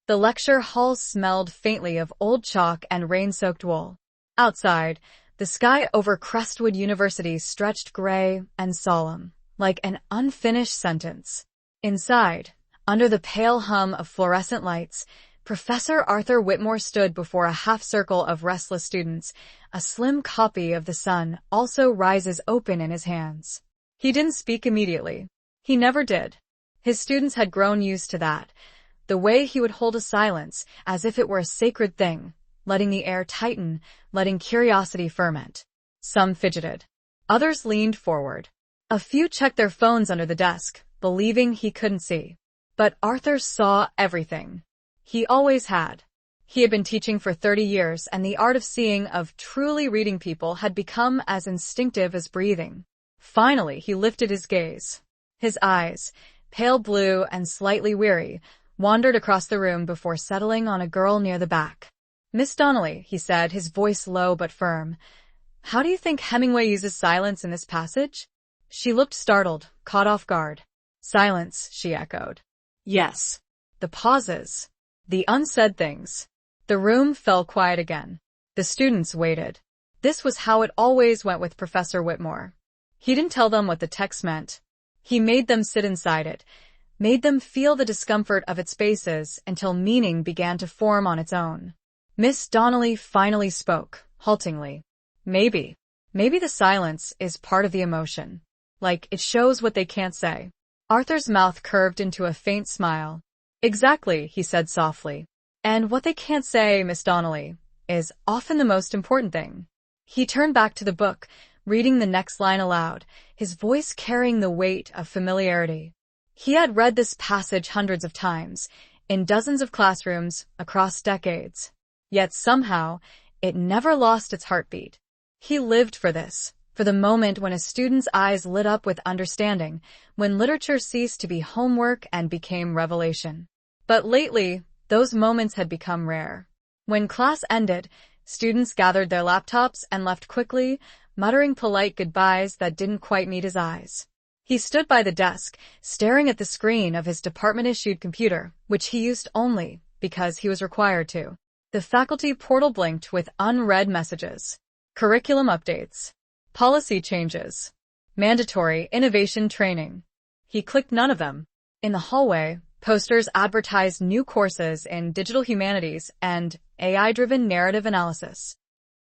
The lecture hall smelled faintly of old chalk and rain-soaked wool. Outside, the sky over Crestwood University stretched gray and solemn, like an unfinished sentence. Inside, under the pale hum of fluorescent lights, Professor Arthur Whitmore stood before a half-circle of restless students. A slim copy of The Sun also rises open in his hands. He didn't speak immediately. He never did. His students had grown used to that. The way he would hold a silence, as if it were a sacred thing, letting the air tighten, letting curiosity ferment. Some fidgeted. Others leaned forward. A few checked their phones under the desk, believing he couldn't see. But Arthur saw everything. He always had. He had been teaching for 30 years, and the art of seeing, of truly reading people, had become as instinctive as breathing. Finally, he lifted his gaze. His eyes, pale blue and slightly weary, wandered across the room before settling on a girl near the back. "Miss Donnelly," he said, his voice low but firm, "how do you think Hemingway uses silence in this passage?" She looked startled, caught off guard. "Silence," she echoed. "Yes. The pauses. The unsaid things." The room fell quiet again. The students waited. This was how it always went with Professor Whitmore. He didn't tell them what the text meant. He made them sit inside it, made them feel the discomfort of its spaces until meaning began to form on its own. Miss Donnelly finally spoke, haltingly. Maybe the silence is part of the emotion. Like, it shows what they can't say." Arthur's mouth curved into a faint smile. "Exactly," he said softly. "And what they can't say, Miss Donnelly, is often the most important thing." He turned back to the book, reading the next line aloud, his voice carrying the weight of familiarity. He had read this passage hundreds of times, in dozens of classrooms, across decades. Yet somehow, it never lost its heartbeat. He lived for this, for the moment when a student's eyes lit up with understanding, when literature ceased to be homework and became revelation. But lately, those moments had become rare. When class ended, students gathered their laptops and left quickly, muttering polite goodbyes that didn't quite meet his eyes. He stood by the desk, staring at the screen of his department-issued computer, which he used only because he was required to. The faculty portal blinked with unread messages. Curriculum updates. Policy changes. Mandatory innovation training. He clicked none of them. In the hallway, posters advertised new courses in digital humanities and AI-driven narrative analysis.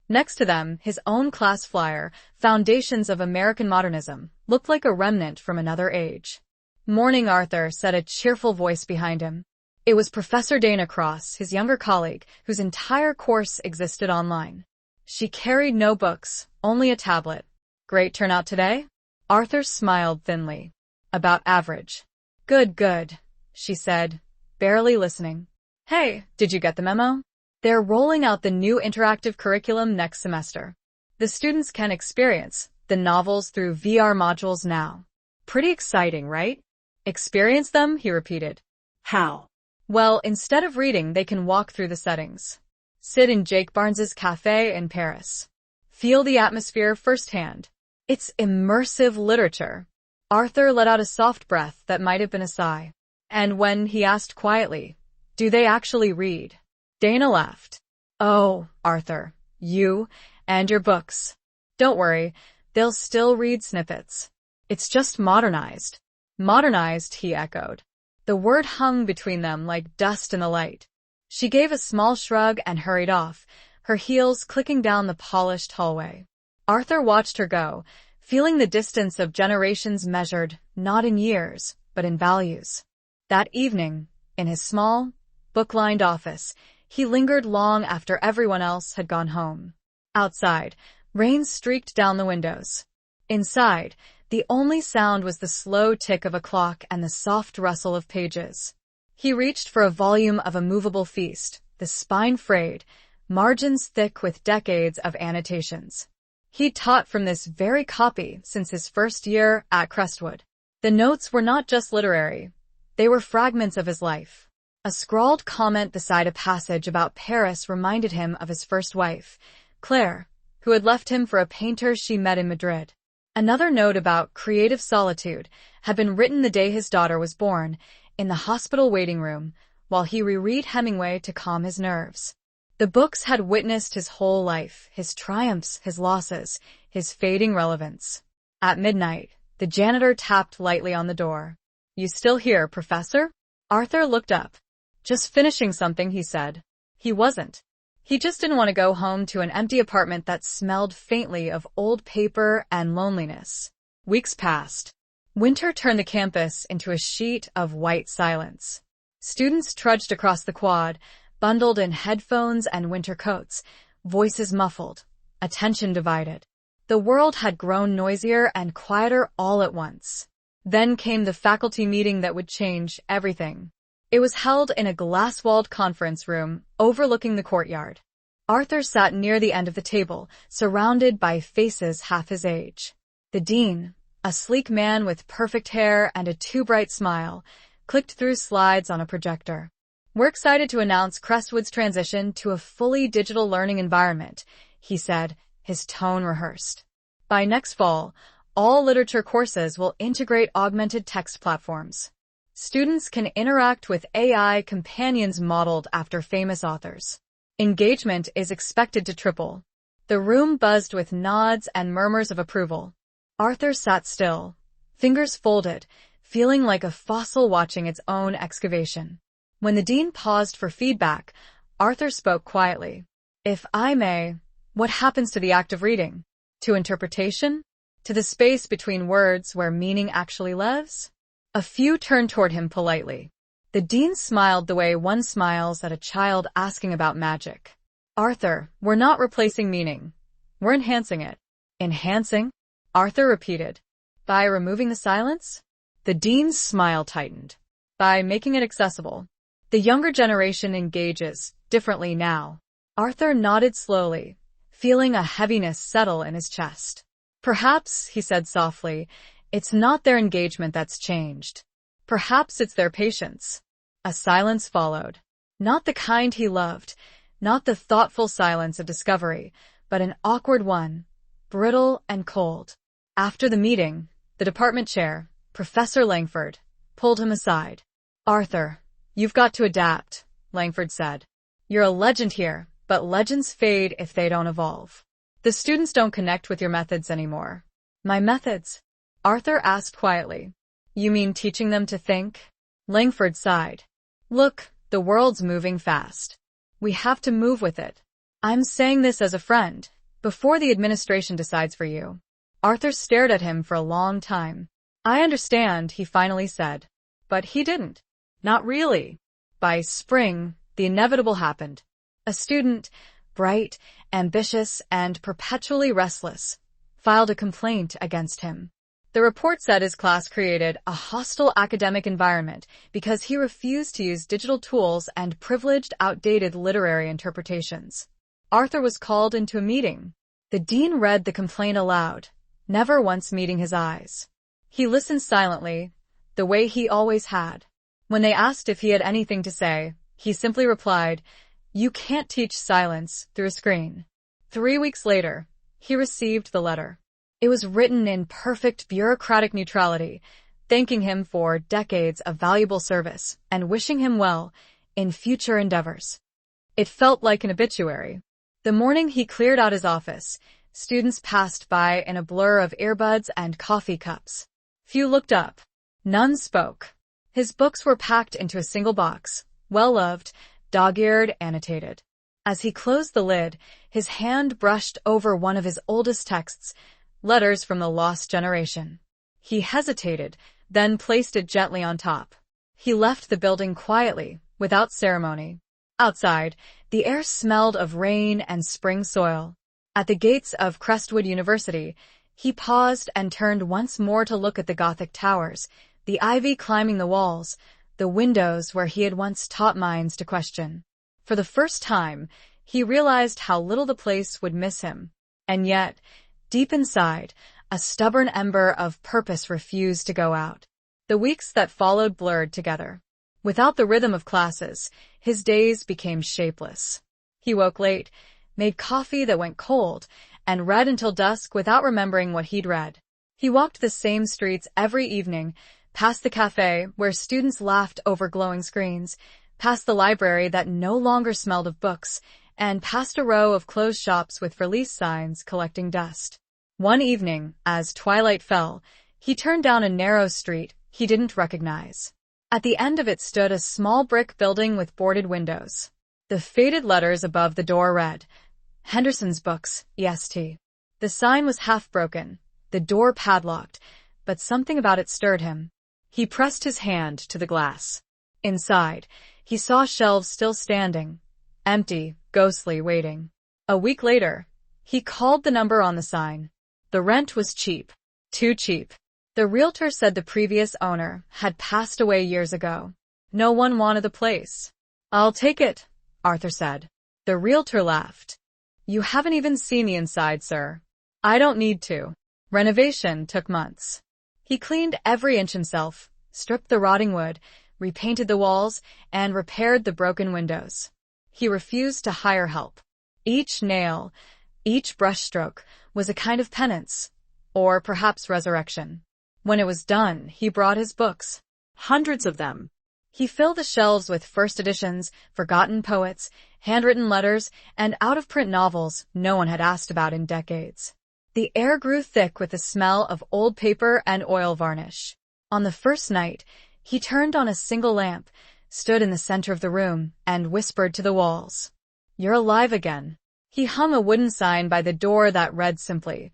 Next to them, his own class flyer, Foundations of American Modernism, looked like a remnant from another age. "Morning, Arthur," said a cheerful voice behind him. It was Professor Dana Cross, his younger colleague, whose entire course existed online. She carried no books, only a tablet. "Great turnout today?" Arthur smiled thinly. "About average." Good, she said, barely listening. "Hey, did you get the memo? They're rolling out the new interactive curriculum next semester. The students can experience the novels through VR modules now. Pretty exciting, right?" "Experience them?" he repeated. "How?" "Well, instead of reading, they can walk through the settings. Sit in Jake Barnes's cafe in Paris. Feel the atmosphere firsthand. It's immersive literature." Arthur let out a soft breath that might have been a sigh. And when he asked quietly, "Do they actually read?" Dana laughed. "Oh, Arthur, you and your books. Don't worry, they'll still read snippets. It's just modernized." "Modernized," he echoed. The word hung between them like dust in the light. She gave a small shrug and hurried off, her heels clicking down the polished hallway. Arthur watched her go, feeling the distance of generations measured not in years, but in values. That evening, in his small, book-lined office, he lingered long after everyone else had gone home. Outside, rain streaked down the windows. Inside, the only sound was the slow tick of a clock and the soft rustle of pages. He reached for a volume of A Movable Feast, the spine frayed, margins thick with decades of annotations. He'd taught from this very copy since his first year at Crestwood. The notes were not just literary. They were fragments of his life. A scrawled comment beside a passage about Paris reminded him of his first wife, Claire, who had left him for a painter she met in Madrid. Another note about creative solitude had been written the day his daughter was born, in the hospital waiting room, while he reread Hemingway to calm his nerves. The books had witnessed his whole life, his triumphs, his losses, his fading relevance. At midnight, the janitor tapped lightly on the door. "You still here, Professor?" Arthur looked up. "Just finishing something," he said. He wasn't. He just didn't want to go home to an empty apartment that smelled faintly of old paper and loneliness. Weeks passed. Winter turned the campus into a sheet of white silence. Students trudged across the quad, bundled in headphones and winter coats, voices muffled, attention divided. The world had grown noisier and quieter all at once. Then came the faculty meeting that would change everything. It was held in a glass-walled conference room overlooking the courtyard. Arthur sat near the end of the table, surrounded by faces half his age. The dean, a sleek man with perfect hair and a too-bright smile, clicked through slides on a projector. "We're excited to announce Crestwood's transition to a fully digital learning environment," he said, his tone rehearsed. "By next fall, all literature courses will integrate augmented text platforms. Students can interact with AI companions modeled after famous authors. Engagement is expected to triple." The room buzzed with nods and murmurs of approval. Arthur sat still, fingers folded, feeling like a fossil watching its own excavation. When the dean paused for feedback, Arthur spoke quietly. "If I may, what happens to the act of reading? To interpretation? To the space between words where meaning actually lives?" A few turned toward him politely. The dean smiled the way one smiles at a child asking about magic. "Arthur, we're not replacing meaning. We're enhancing it." "Enhancing?" Arthur repeated. "By removing the silence?" The dean's smile tightened. "By making it accessible. The younger generation engages differently now." Arthur nodded slowly, feeling a heaviness settle in his chest. "Perhaps," he said softly, "it's not their engagement that's changed. Perhaps it's their patience." A silence followed. Not the kind he loved, not the thoughtful silence of discovery, but an awkward one, brittle and cold. After the meeting, the department chair, Professor Langford, pulled him aside. "Arthur, you've got to adapt," Langford said. "You're a legend here, but legends fade if they don't evolve. The students don't connect with your methods anymore." "My methods?" Arthur asked quietly. "You mean teaching them to think?" Langford sighed. "Look, the world's moving fast. We have to move with it. I'm saying this as a friend, before the administration decides for you." Arthur stared at him for a long time. "I understand," he finally said. But he didn't. Not really. By spring, the inevitable happened. A student, bright, ambitious, and perpetually restless, filed a complaint against him. The report said his class created a hostile academic environment because he refused to use digital tools and privileged outdated literary interpretations. Arthur was called into a meeting. The dean read the complaint aloud, never once meeting his eyes. He listened silently, the way he always had. When they asked if he had anything to say, he simply replied, "You can't teach silence through a screen." 3 weeks later, he received the letter. It was written in perfect bureaucratic neutrality, thanking him for decades of valuable service and wishing him well in future endeavors. It felt like an obituary. The morning he cleared out his office, students passed by in a blur of earbuds and coffee cups. Few looked up. None spoke. His books were packed into a single box, well-loved, dog-eared, annotated. As he closed the lid, his hand brushed over one of his oldest texts, Letters from the Lost Generation. He hesitated, then placed it gently on top. He left the building quietly, without ceremony. Outside, the air smelled of rain and spring soil. At the gates of Crestwood University, he paused and turned once more to look at the Gothic towers, the ivy climbing the walls, the windows where he had once taught minds to question. For the first time, he realized how little the place would miss him. And yet, deep inside, a stubborn ember of purpose refused to go out. The weeks that followed blurred together. Without the rhythm of classes, his days became shapeless. He woke late, made coffee that went cold, and read until dusk without remembering what he'd read. He walked the same streets every evening, past the cafe where students laughed over glowing screens, past the library that no longer smelled of books, and past a row of closed shops with release signs collecting dust. One evening, as twilight fell, he turned down a narrow street he didn't recognize. At the end of it stood a small brick building with boarded windows. The faded letters above the door read, "Henderson's Books, EST." The sign was half broken, the door padlocked, but something about it stirred him. He pressed his hand to the glass. Inside, he saw shelves still standing, empty, ghostly, waiting. A week later, he called the number on the sign. The rent was cheap. Too cheap. The realtor said the previous owner had passed away years ago. No one wanted the place. "I'll take it," Arthur said. The realtor laughed. "You haven't even seen the inside, sir." "I don't need to." Renovation took months. He cleaned every inch himself, stripped the rotting wood, repainted the walls, and repaired the broken windows. He refused to hire help. Each nail, each brushstroke was a kind of penance, or perhaps resurrection. When it was done, he brought his books. Hundreds of them. He filled the shelves with first editions, forgotten poets, handwritten letters, and out-of-print novels no one had asked about in decades. The air grew thick with the smell of old paper and oil varnish. On the first night, he turned on a single lamp, stood in the center of the room, and whispered to the walls, "You're alive again." He hung a wooden sign by the door that read simply,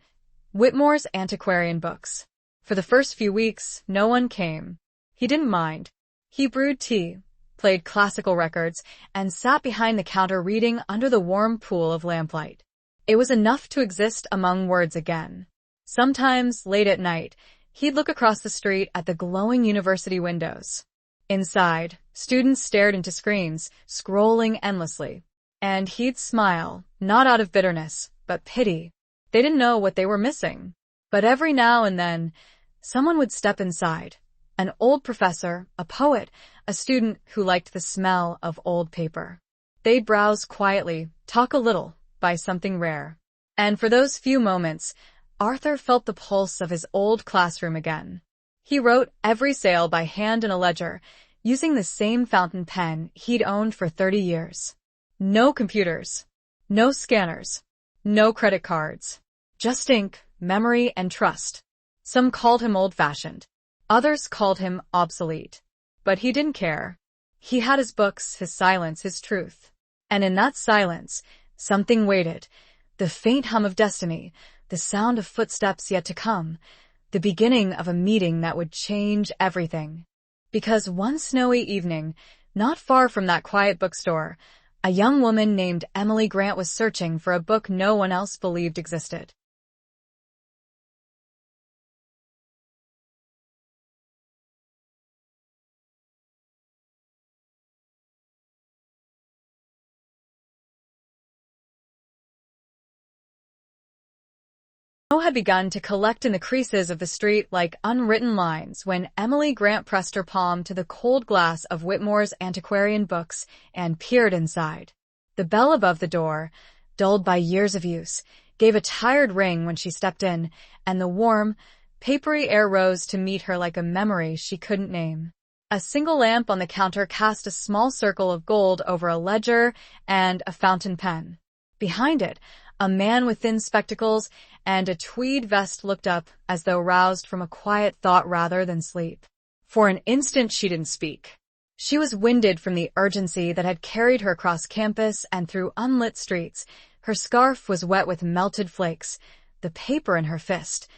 "Whitmore's Antiquarian Books." For the first few weeks, no one came. He didn't mind. He brewed tea, played classical records, and sat behind the counter reading under the warm pool of lamplight. It was enough to exist among words again. Sometimes, late at night, he'd look across the street at the glowing university windows. Inside, students stared into screens, scrolling endlessly. And he'd smile, not out of bitterness, but pity. They didn't know what they were missing. But every now and then, someone would step inside. An old professor, a poet, a student who liked the smell of old paper. They'd browse quietly, talk a little, buy something rare. And for those few moments, Arthur felt the pulse of his old classroom again. He wrote every sale by hand in a ledger, using the same fountain pen he'd owned for 30 years. No computers, no scanners, no credit cards. Just ink, memory, and trust. Some called him old-fashioned. Others called him obsolete. But he didn't care. He had his books, his silence, his truth. And in that silence, something waited. The faint hum of destiny, the sound of footsteps yet to come, the beginning of a meeting that would change everything. Because one snowy evening, not far from that quiet bookstore, a young woman named Emily Grant was searching for a book no one else believed existed. Snow had begun to collect in the creases of the street like unwritten lines when Emily Grant pressed her palm to the cold glass of Whitmore's Antiquarian Books and peered inside. The bell above the door, dulled by years of use, gave a tired ring when she stepped in, and the warm, papery air rose to meet her like a memory she couldn't name. A single lamp on the counter cast a small circle of gold over a ledger and a fountain pen. Behind it, a man with thin spectacles and a tweed vest looked up as though roused from a quiet thought rather than sleep. For an instant she didn't speak. She was winded from the urgency that had carried her across campus and through unlit streets. Her scarf was wet with melted flakes. The paper in her fist,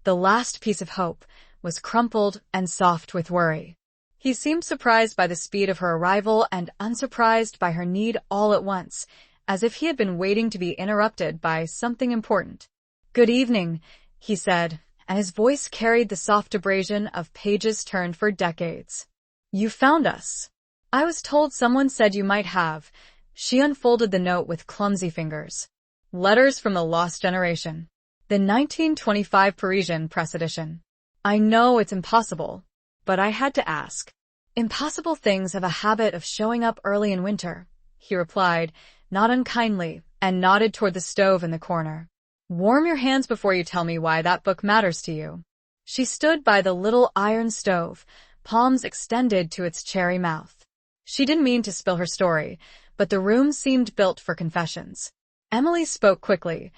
the last piece of hope, was crumpled and soft with worry. He seemed surprised by the speed of her arrival and unsurprised by her need all at once, as if he had been waiting to be interrupted by something important. "Good evening," he said, and his voice carried the soft abrasion of pages turned for decades. "You found us. I was told someone said you might have." She unfolded the note with clumsy fingers. "Letters from the Lost Generation. The 1925 Parisian press edition. I know it's impossible, but I had to ask." "Impossible things have a habit of showing up early in winter," he replied, not unkindly, and nodded toward the stove in the corner. "Warm your hands before you tell me why that book matters to you." She stood by the little iron stove, palms extended to its cherry mouth. She didn't mean to spill her story, but the room seemed built for confessions. Emily spoke quickly.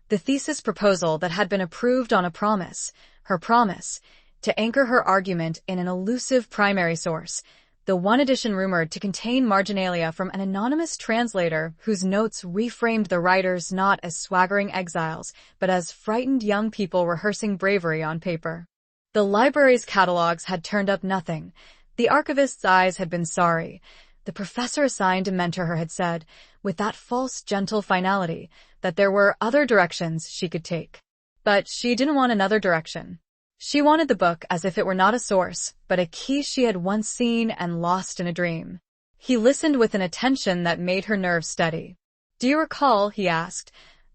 The thesis proposal that had been approved on a promise, her promise, to anchor her argument in an elusive primary source, the one edition rumored to contain marginalia from an anonymous translator whose notes reframed the writers not as swaggering exiles, but as frightened young people rehearsing bravery on paper. The library's catalogs had turned up nothing. The archivist's eyes had been sorry. The professor assigned to mentor her had said, with that false, gentle finality, that there were other directions she could take. But she didn't want another direction. She wanted the book as if it were not a source, but a key she had once seen and lost in a dream. He listened with an attention that made her nerves steady. "Do you recall," he asked,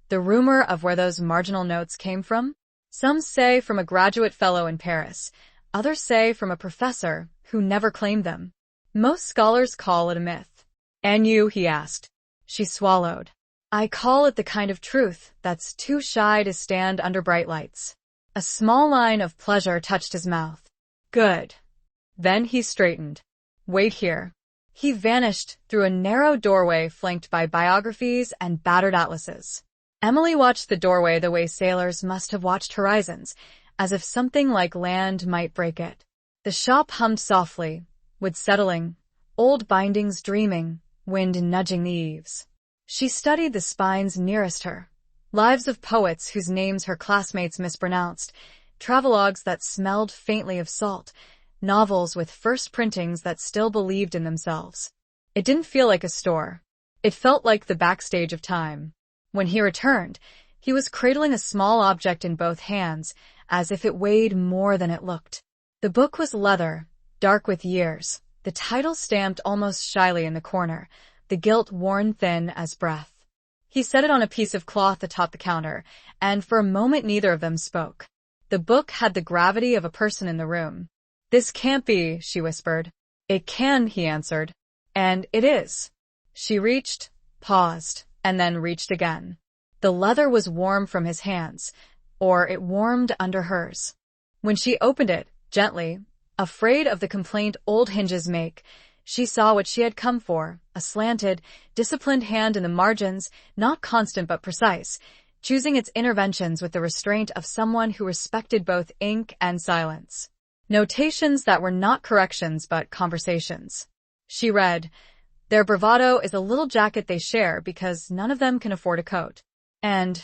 "the rumor of where those marginal notes came from? Some say from a graduate fellow in Paris. Others say from a professor who never claimed them. Most scholars call it a myth." "And you?" he asked. She swallowed. "I call it the kind of truth that's too shy to stand under bright lights." A small line of pleasure touched his mouth. "Good." Then he straightened. "Wait here." He vanished through a narrow doorway flanked by biographies and battered atlases. Emily watched the doorway the way sailors must have watched horizons, as if something like land might break it. The shop hummed softly, wood settling, old bindings dreaming, wind nudging the eaves. She studied the spines nearest her. Lives of poets whose names her classmates mispronounced, travelogues that smelled faintly of salt, novels with first printings that still believed in themselves. It didn't feel like a store. It felt like the backstage of time. When he returned, he was cradling a small object in both hands, as if it weighed more than it looked. The book was leather, dark with years, the title stamped almost shyly in the corner, the gilt worn thin as breath. He set it on a piece of cloth atop the counter, and for a moment neither of them spoke. The book had the gravity of a person in the room. "This can't be," she whispered. "It can," he answered. "And it is." She reached, paused, and then reached again. The leather was warm from his hands, or it warmed under hers. When she opened it, gently, afraid of the complaint old hinges make, she saw what she had come for, a slanted, disciplined hand in the margins, not constant but precise, choosing its interventions with the restraint of someone who respected both ink and silence. Notations that were not corrections but conversations. She read, "Their bravado is a little jacket they share because none of them can afford a coat." And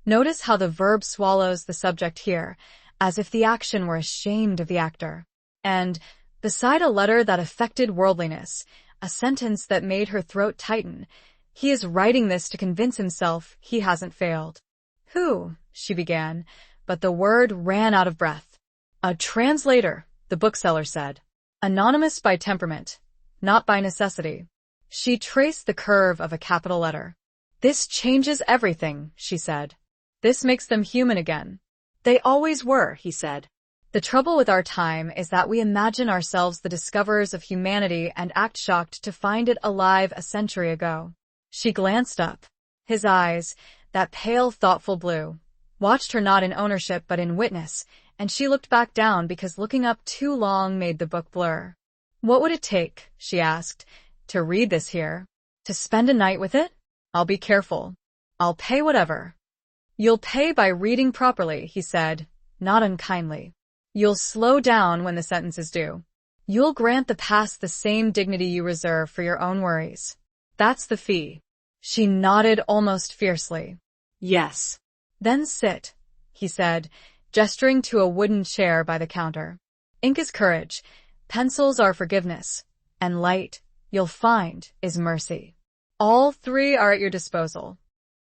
notice how the verb swallows the subject here, as if the action were ashamed of the actor. And beside a letter that affected worldliness, a sentence that made her throat tighten, he is writing this to convince himself he hasn't failed. "Who?" she began, but the word ran out of breath. "A translator," the bookseller said. "Anonymous by temperament, not by necessity." She traced the curve of a capital letter. "This changes everything," she said. "This makes them human again." "They always were," he said. "The trouble with our time is that we imagine ourselves the discoverers of humanity and act shocked to find it alive a century ago." She glanced up. His eyes, that pale, thoughtful blue, watched her not in ownership but in witness, and she looked back down because looking up too long made the book blur. "What would it take," she asked, "to read this here? To spend a night with it? I'll be careful. I'll pay whatever." "You'll pay by reading properly," he said, not unkindly. "You'll slow down when the sentence is due. You'll grant the past the same dignity you reserve for your own worries. That's the fee." She nodded almost fiercely. "Yes." "Then sit," he said, gesturing to a wooden chair by the counter. "Ink is courage, pencils are forgiveness, and light, you'll find, is mercy. All three are at your disposal."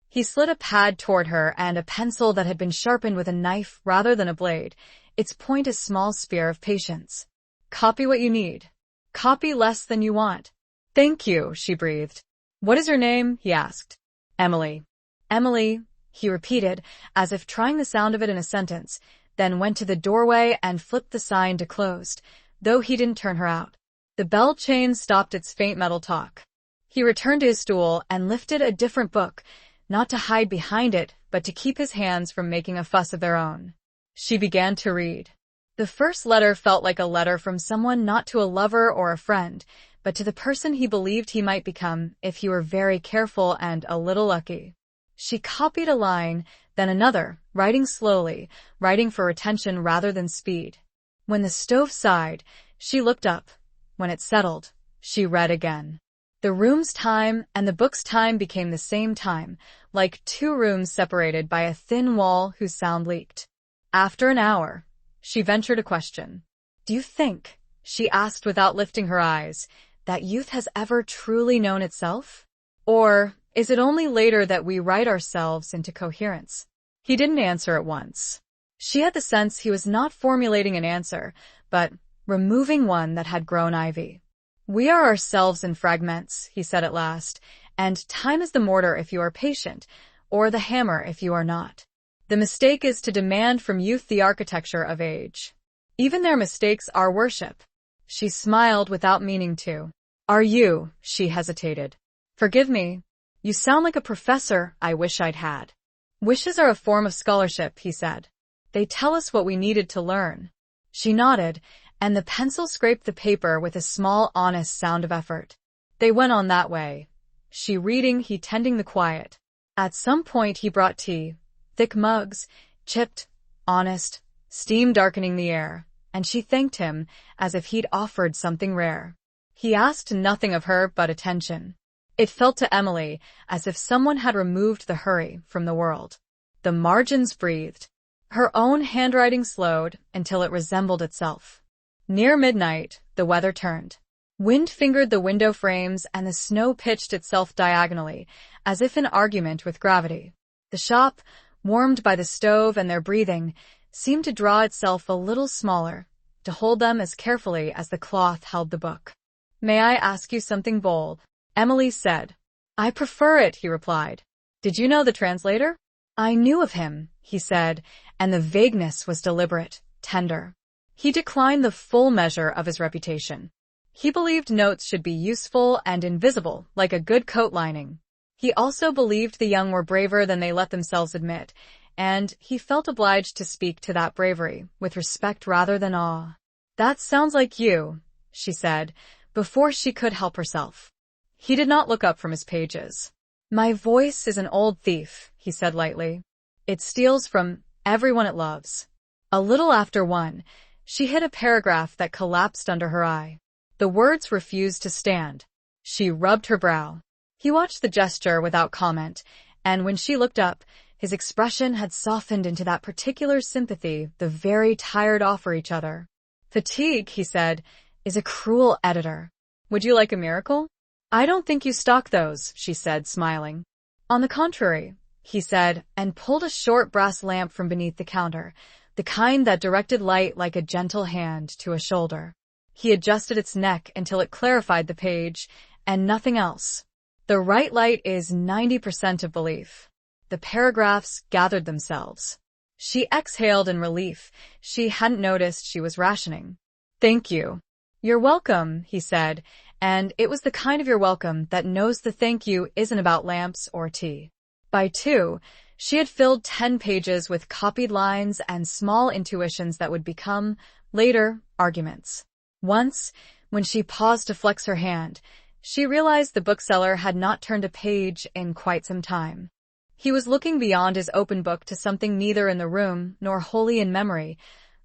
He slid a pad toward her and a pencil that had been sharpened with a knife rather than a blade, its point a small spear of patience. "Copy what you need. Copy less than you want." "Thank you," she breathed. "What is your name?" he asked. "Emily." "Emily," he repeated, as if trying the sound of it in a sentence, then went to the doorway and flipped the sign to closed, though he didn't turn her out. The bell chain stopped its faint metal talk. He returned to his stool and lifted a different book, not to hide behind it, but to keep his hands from making a fuss of their own. She began to read. The first letter felt like a letter from someone not to a lover or a friend, but to the person he believed he might become if he were very careful and a little lucky. She copied a line, then another, writing slowly, writing for retention rather than speed. When the stove sighed, she looked up. When it settled, she read again. The room's time and the book's time became the same time, like two rooms separated by a thin wall whose sound leaked. After an hour, she ventured a question. "Do you think," she asked without lifting her eyes, "that youth has ever truly known itself? Or is it only later that we write ourselves into coherence?" He didn't answer at once. She had the sense he was not formulating an answer, but removing one that had grown ivy. "We are ourselves in fragments," he said at last, "and time is the mortar if you are patient, or the hammer if you are not. The mistake is to demand from youth the architecture of age. Even their mistakes are worship." She smiled without meaning to. "Are you?" She hesitated. "Forgive me. You sound like a professor I wish I'd had." "Wishes are a form of scholarship," he said. "They tell us what we needed to learn." She nodded, and the pencil scraped the paper with a small, honest sound of effort. They went on that way. She reading, he tending the quiet. At some point he brought tea, thick mugs, chipped, honest, steam darkening the air, and she thanked him as if he'd offered something rare. He asked nothing of her but attention. It felt to Emily as if someone had removed the hurry from the world. The margins breathed. Her own handwriting slowed until it resembled itself. Near midnight, the weather turned. Wind fingered the window frames and the snow pitched itself diagonally, as if in argument with gravity. The shop, warmed by the stove and their breathing, seemed to draw itself a little smaller, to hold them as carefully as the cloth held the book. "May I ask you something bold?" Emily said. "I prefer it," he replied. "Did you know the translator?" "I knew of him," he said, and the vagueness was deliberate, tender. He declined the full measure of his reputation. He believed notes should be useful and invisible, like a good coat lining. He also believed the young were braver than they let themselves admit, and he felt obliged to speak to that bravery, with respect rather than awe. "That sounds like you," she said, before she could help herself. He did not look up from his pages. "My voice is an old thief," he said lightly. "It steals from everyone it loves." A little after 1, she hit a paragraph that collapsed under her eye. The words refused to stand. She rubbed her brow. He watched the gesture without comment, and when she looked up, his expression had softened into that particular sympathy the very tired offer each other. "Fatigue," he said, "is a cruel editor. Would you like a miracle?" "I don't think you stock those," she said, smiling. "On the contrary," he said, and pulled a short brass lamp from beneath the counter, the kind that directed light like a gentle hand to a shoulder. He adjusted its neck until it clarified the page, and nothing else. The right light is 90% of belief. The paragraphs gathered themselves. She exhaled in relief. She hadn't noticed she was rationing. "Thank you." "You're welcome," he said, and it was the kind of you're welcome that knows the thank you isn't about lamps or tea. By 2, she had filled 10 pages with copied lines and small intuitions that would become, later, arguments. Once, when she paused to flex her hand, she realized the bookseller had not turned a page in quite some time. He was looking beyond his open book to something neither in the room nor wholly in memory,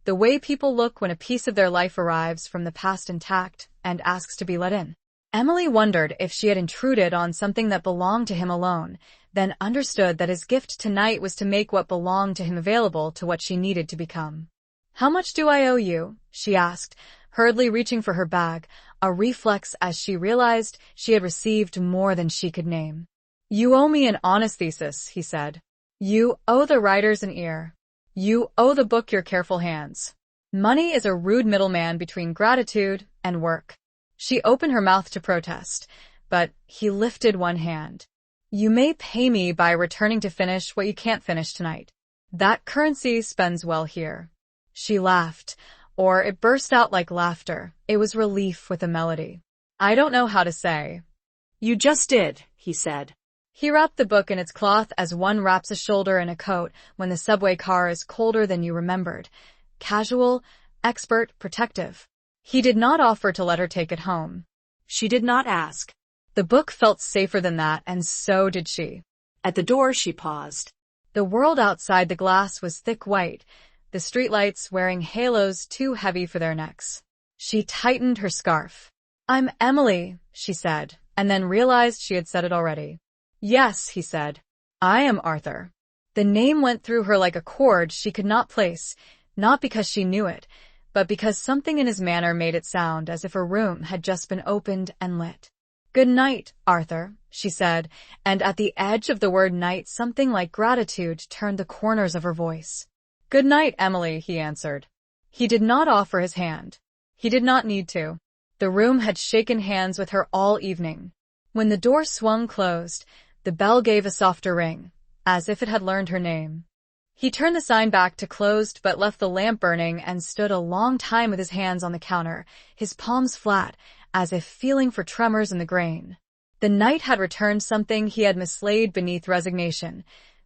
the way people look when a piece of their life arrives from the past intact and asks to be let in. Emily wondered if she had intruded on something that belonged to him alone, then understood that his gift tonight was to make what belonged to him available to what she needed to become. "How much do I owe you?" she asked, hurriedly reaching for her bag, a reflex as she realized she had received more than she could name. "You owe me an honest thesis," he said. "You owe the writers an ear. You owe the book your careful hands. Money is a rude middleman between gratitude and work." She opened her mouth to protest, but he lifted one hand. "You may pay me by returning to finish what you can't finish tonight. That currency spends well here." She laughed, or it burst out like laughter. It was relief with a melody. "I don't know how to say." "You just did," he said. He wrapped the book in its cloth as one wraps a shoulder in a coat when the subway car is colder than you remembered. Casual, expert, protective. He did not offer to let her take it home. She did not ask. The book felt safer than that, and so did she. At the door, she paused. The world outside the glass was thick white, the streetlights wearing halos too heavy for their necks. She tightened her scarf. "I'm Emily," she said, and then realized she had said it already. "Yes," he said. "I am Arthur." The name went through her like a chord she could not place, not because she knew it, but because something in his manner made it sound as if a room had just been opened and lit. "Good night, Arthur," she said, and at the edge of the word night something like gratitude turned the corners of her voice. "Good night, Emily," he answered. He did not offer his hand. He did not need to. The room had shaken hands with her all evening. When the door swung closed, the bell gave a softer ring, as if it had learned her name. He turned the sign back to closed but left the lamp burning and stood a long time with his hands on the counter, his palms flat, as if feeling for tremors in the grain. The night had returned something he had mislaid beneath resignation.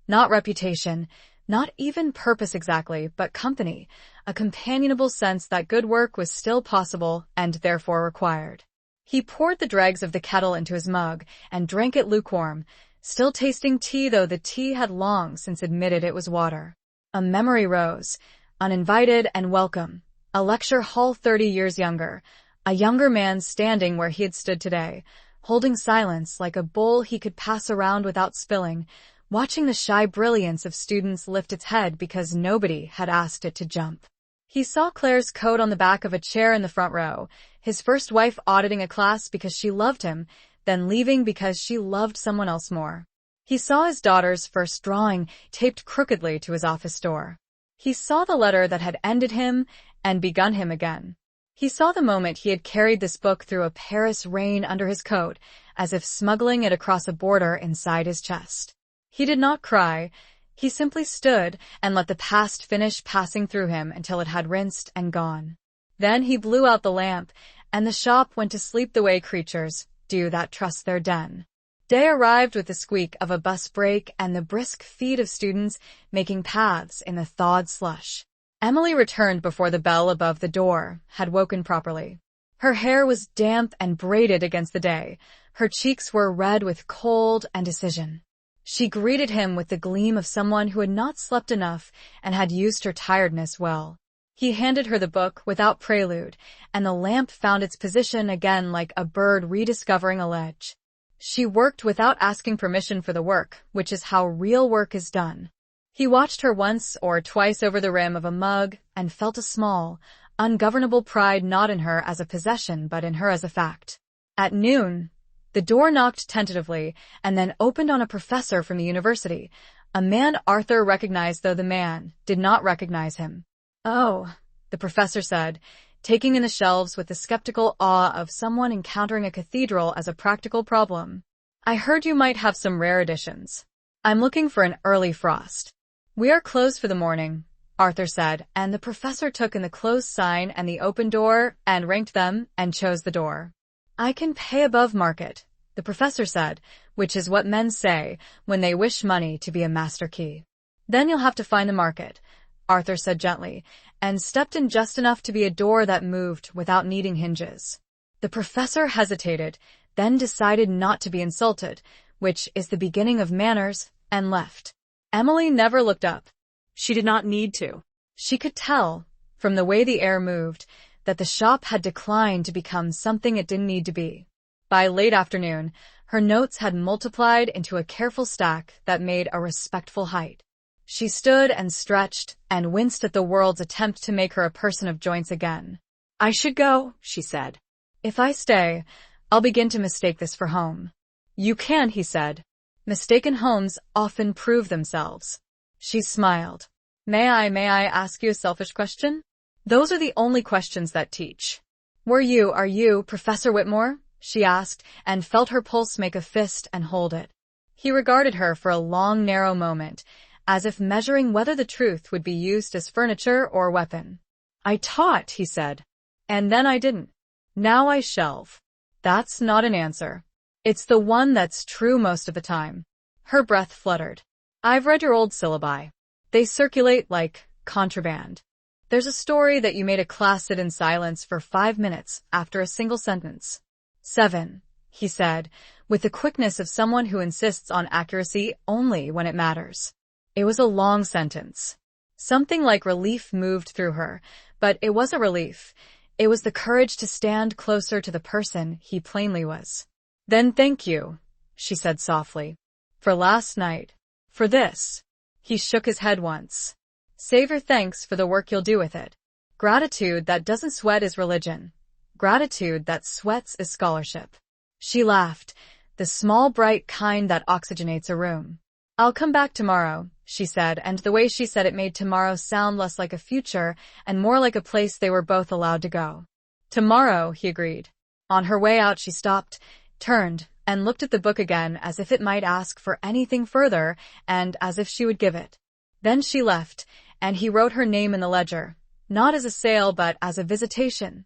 Not reputation, not even purpose exactly, but company, a companionable sense that good work was still possible and therefore required. He poured the dregs of the kettle into his mug and drank it lukewarm, still tasting tea though the tea had long since admitted it was water. A memory rose, uninvited and welcome, a lecture hall 30 years younger, a younger man standing where he had stood today, holding silence like a bowl he could pass around without spilling, watching the shy brilliance of students lift its head because nobody had asked it to jump. He saw Claire's coat on the back of a chair in the front row, his first wife auditing a class because she loved him, then leaving because she loved someone else more. He saw his daughter's first drawing taped crookedly to his office door. He saw the letter that had ended him and begun him again. He saw the moment he had carried this book through a Paris rain under his coat, as if smuggling it across a border inside his chest. He did not cry. He simply stood and let the past finish passing through him until it had rinsed and gone. Then he blew out the lamp, and the shop went to sleep the way creatures do that trust their den. Day arrived with the squeak of a bus brake and the brisk feet of students making paths in the thawed slush. Emily returned before the bell above the door had woken properly. Her hair was damp and braided against the day. Her cheeks were red with cold and decision. She greeted him with the gleam of someone who had not slept enough and had used her tiredness well. He handed her the book without prelude, and the lamp found its position again like a bird rediscovering a ledge. She worked without asking permission for the work, which is how real work is done. He watched her once or twice over the rim of a mug and felt a small, ungovernable pride not in her as a possession but in her as a fact. At noon, the door knocked tentatively and then opened on a professor from the university, a man Arthur recognized though the man did not recognize him. "Oh," the professor said, taking in the shelves with the skeptical awe of someone encountering a cathedral as a practical problem. "I heard you might have some rare editions. I'm looking for an early frost." "We are closed for the morning," Arthur said, and the professor took in the closed sign and the open door and ranked them and chose the door. "I can pay above market," the professor said, which is what men say when they wish money to be a master key. "Then you'll have to find the market," Arthur said gently, and stepped in just enough to be a door that moved without needing hinges. The professor hesitated, then decided not to be insulted, which is the beginning of manners, and left. Emily never looked up. She did not need to. She could tell, from the way the air moved, that the shop had declined to become something it didn't need to be. By late afternoon, her notes had multiplied into a careful stack that made a respectful height. She stood and stretched and winced at the world's attempt to make her a person of joints again. "I should go," she said. "If I stay, I'll begin to mistake this for home." "You can," he said. "Mistaken homes often prove themselves." She smiled. May I ask you a selfish question? Those are the only questions that teach." Are you, Professor Whitmore?" she asked, and felt her pulse make a fist and hold it. He regarded her for a long, narrow moment, as if measuring whether the truth would be used as furniture or weapon. "I taught," he said. "And then I didn't. Now I shelve." "That's not an answer. It's the one that's true most of the time." Her breath fluttered. "I've read your old syllabi. They circulate like contraband. There's a story that you made a class sit in silence for 5 minutes after a single sentence. 7, he said, with the quickness of someone who insists on accuracy only when it matters. It was a long sentence. Something like relief moved through her, but it wasn't relief. It was the courage to stand closer to the person he plainly was. Then thank you, she said softly. For last night. For this. He shook his head once. Save your thanks for the work you'll do with it. Gratitude that doesn't sweat is religion. Gratitude that sweats is scholarship. She laughed, the small bright kind that oxygenates a room. I'll come back tomorrow, she said, and the way she said it made tomorrow sound less like a future and more like a place they were both allowed to go. Tomorrow, he agreed. On her way out she stopped, turned, and looked at the book again as if it might ask for anything further and as if she would give it. Then she left, and he wrote her name in the ledger, not as a sale but as a visitation.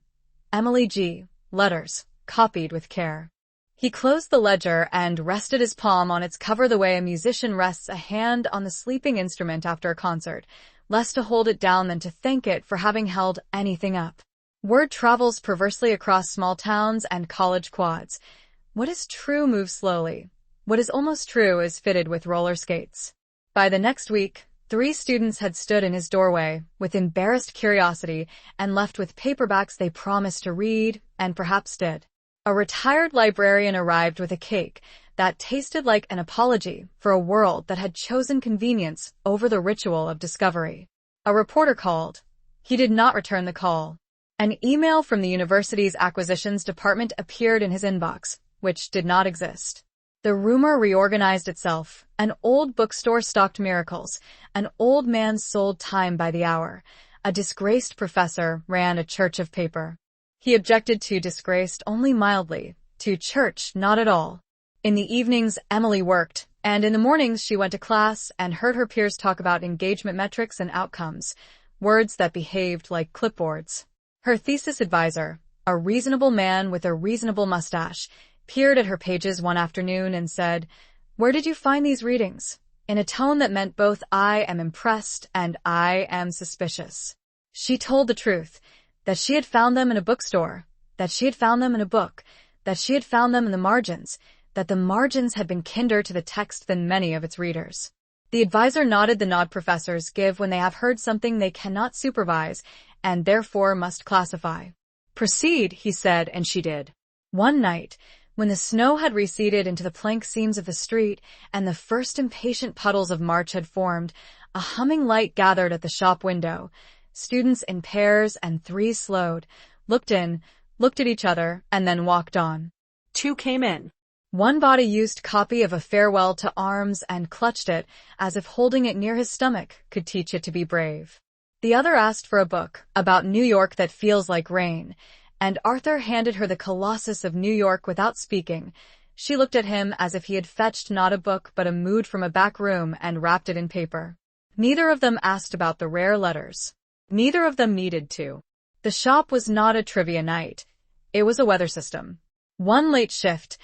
Emily G. Letters, copied with care. He closed the ledger and rested his palm on its cover the way a musician rests a hand on the sleeping instrument after a concert, less to hold it down than to thank it for having held anything up. Word travels perversely across small towns and college quads. What is true moves slowly. What is almost true is fitted with roller skates. By the next week, 3 students had stood in his doorway with embarrassed curiosity and left with paperbacks they promised to read, and perhaps did. A retired librarian arrived with a cake that tasted like an apology for a world that had chosen convenience over the ritual of discovery. A reporter called. He did not return the call. An email from the university's acquisitions department appeared in his inbox, which did not exist. The rumor reorganized itself. An old bookstore stocked miracles. An old man sold time by the hour. A disgraced professor ran a church of paper. He objected to disgraced only mildly, to church not at all. In the evenings, Emily worked, and in the mornings she went to class and heard her peers talk about engagement metrics and outcomes, words that behaved like clipboards. Her thesis advisor, a reasonable man with a reasonable mustache, peered at her pages one afternoon and said, "Where did you find these readings?" in a tone that meant both I am impressed and I am suspicious. She told the truth, that she had found them in a bookstore, that she had found them in a book, that she had found them in the margins, that the margins had been kinder to the text than many of its readers. The advisor nodded the nod professors give when they have heard something they cannot supervise and therefore must classify. Proceed, he said, and she did. One night, when the snow had receded into the plank seams of the street and the first impatient puddles of March had formed, a humming light gathered at the shop window. Students in pairs and 3 slowed, looked in, looked at each other, and then walked on. 2 came in. One bought a used copy of A Farewell to Arms and clutched it, as if holding it near his stomach could teach it to be brave. The other asked for a book about New York that feels like rain, and Arthur handed her the Colossus of New York without speaking. She looked at him as if he had fetched not a book but a mood from a back room and wrapped it in paper. Neither of them asked about the rare letters. Neither of them needed to. The shop was not a trivia night. It was a weather system. One late shift,